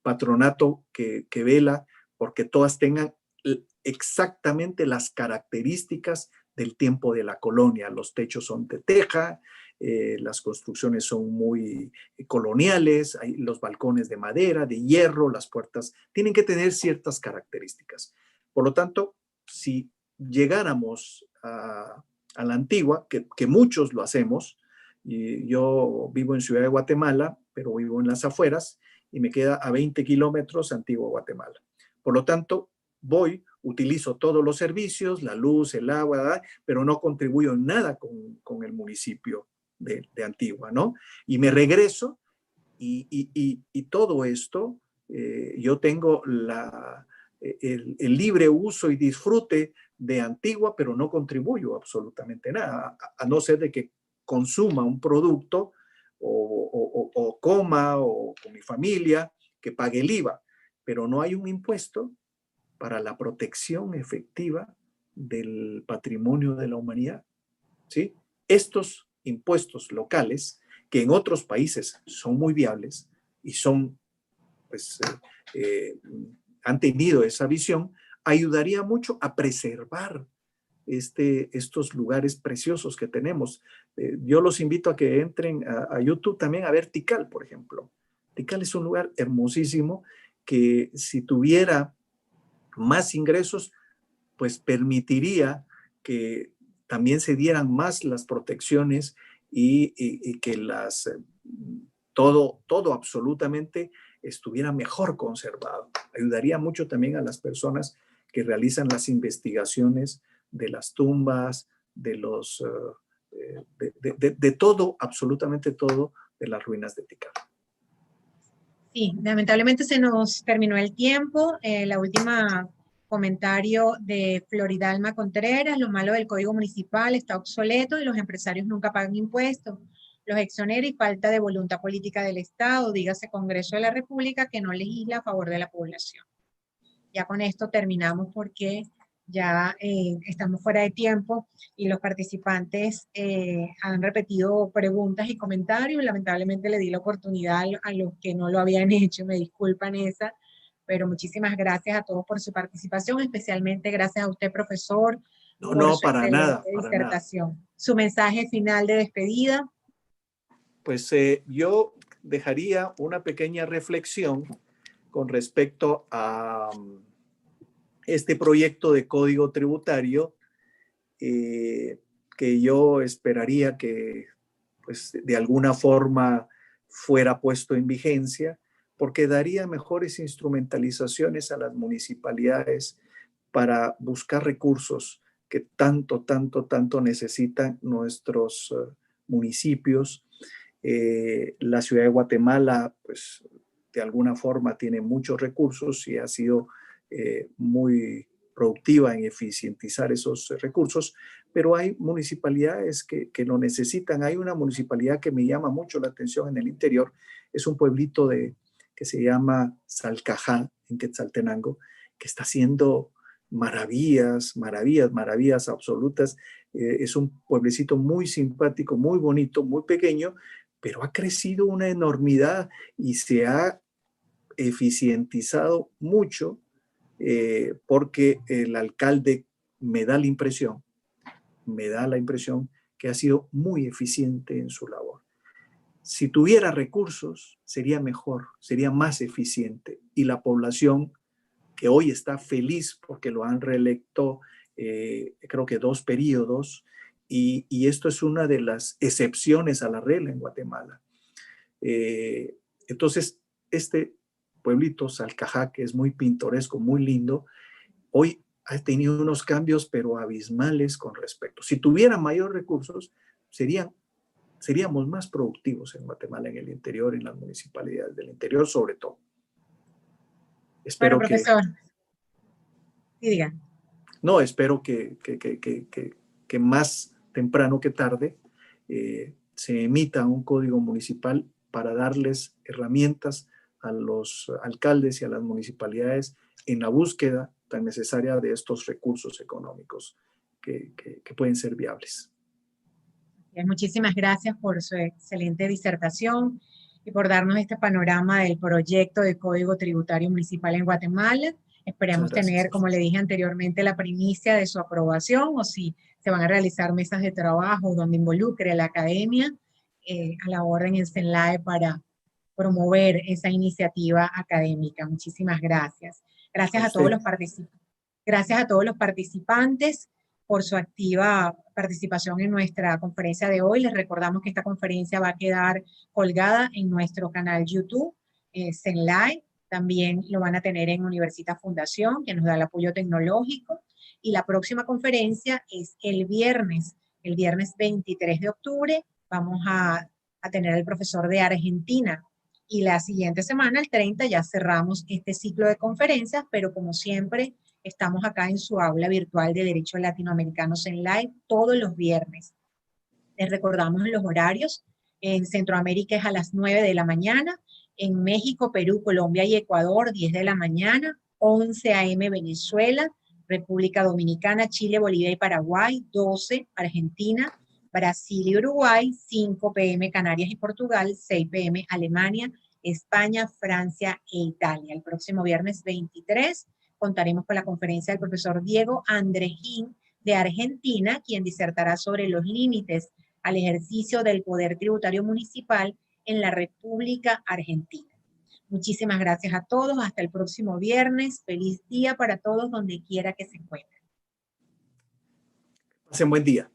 patronato que vela porque todas tengan exactamente las características del tiempo de la colonia. Los techos son de teja, las construcciones son muy coloniales, hay los balcones de madera, de hierro, las puertas tienen que tener ciertas características. Por lo tanto, si llegáramos a la Antigua, que muchos lo hacemos, y yo vivo en Ciudad de Guatemala, pero vivo en las afueras, y me queda a 20 kilómetros Antigua, Guatemala. Por lo tanto, utilizo todos los servicios, la luz, el agua, pero no contribuyo en nada con el municipio de Antigua, ¿no? Y me regreso y todo esto, yo tengo el libre uso y disfrute de Antigua, pero no contribuyo absolutamente nada, a no ser de que consuma un producto o coma o con mi familia, que pague el IVA, pero no hay un impuesto para la protección efectiva del patrimonio de la humanidad, ¿sí? Estos impuestos locales, que en otros países son muy viables y son, pues, han tenido esa visión, ayudaría mucho a preservar estos lugares preciosos que tenemos. Yo los invito a que entren a YouTube también a ver Tikal, por ejemplo. Tikal es un lugar hermosísimo que si tuviera más ingresos, pues permitiría que también se dieran más las protecciones y que todo absolutamente estuviera mejor conservado. Ayudaría mucho también a las personas que realizan las investigaciones de las tumbas, de todo, absolutamente todo, de las ruinas de Tikal. Sí, lamentablemente se nos terminó el tiempo. La última comentario de Floridalma Contreras: lo malo del Código Municipal está obsoleto y los empresarios nunca pagan impuestos. Los exoneros y falta de voluntad política del Estado, dígase Congreso de la República, que no legisla a favor de la población. Ya con esto terminamos porque ya estamos fuera de tiempo y los participantes han repetido preguntas y comentarios. Lamentablemente le di la oportunidad a los que no lo habían hecho, me disculpan esa, pero muchísimas gracias a todos por su participación, especialmente gracias a usted, profesor, no, para nada, disertación. Su mensaje final de despedida. Pues yo dejaría una pequeña reflexión con respecto a este proyecto de código tributario que yo esperaría que pues, de alguna forma fuera puesto en vigencia, porque daría mejores instrumentalizaciones a las municipalidades para buscar recursos que tanto necesitan nuestros municipios. La ciudad de Guatemala, pues, de alguna forma tiene muchos recursos y ha sido muy productiva en eficientizar esos recursos, pero hay municipalidades que lo necesitan. Hay una municipalidad que me llama mucho la atención en el interior, es un pueblito que se llama Salcajá, en Quetzaltenango, que está haciendo maravillas absolutas. Es un pueblecito muy simpático, muy bonito, muy pequeño, pero ha crecido una enormidad y se ha eficientizado mucho, porque el alcalde me da la impresión que ha sido muy eficiente en su labor. Si tuviera recursos, sería mejor, sería más eficiente, y la población, que hoy está feliz porque lo han reelecto, creo que 2 periodos, y esto es una de las excepciones a la regla en Guatemala. Entonces, este pueblito, Salcajá, que es muy pintoresco, muy lindo, hoy ha tenido unos cambios, pero abismales con respecto. Si tuviera mayor recursos, seríamos más productivos en Guatemala, en el interior, en las municipalidades del interior, sobre todo. Espero bueno, profesor, sí, diga. No, espero que más temprano que tarde se emita un código municipal para darles herramientas a los alcaldes y a las municipalidades en la búsqueda tan necesaria de estos recursos económicos que pueden ser viables. Muchísimas gracias por su excelente disertación y por darnos este panorama del proyecto de Código Tributario Municipal en Guatemala. Esperemos tener, como le dije anteriormente, la primicia de su aprobación, o si se van a realizar mesas de trabajo donde involucre a la academia, a la orden en CENLAE para promover esa iniciativa académica. Muchísimas gracias. Gracias a todos los participantes por su activa participación en nuestra conferencia de hoy. Les recordamos que esta conferencia va a quedar colgada en nuestro canal YouTube, CENLAE. También lo van a tener en Universitas Fundación, que nos da el apoyo tecnológico. Y la próxima conferencia es el viernes 23 de octubre. Vamos a tener al profesor de Argentina. Y la siguiente semana, el 30, ya cerramos este ciclo de conferencias, pero como siempre, estamos acá en su aula virtual de Derecho Latinoamericano CENLAE todos los viernes. Les recordamos los horarios. En Centroamérica es a las 9 de la mañana. En México, Perú, Colombia y Ecuador, 10 de la mañana. 11 a.m. Venezuela, República Dominicana, Chile, Bolivia y Paraguay. 12 Argentina, Brasil y Uruguay. 5 p.m. Canarias y Portugal. 6 p.m. Alemania, España, Francia e Italia. El próximo viernes 23 contaremos con la conferencia del profesor Diego Andrejín de Argentina, quien disertará sobre los límites al ejercicio del poder tributario municipal en la República Argentina. Muchísimas gracias a todos. Hasta el próximo viernes. Feliz día para todos donde quiera que se encuentren. Pasen buen día.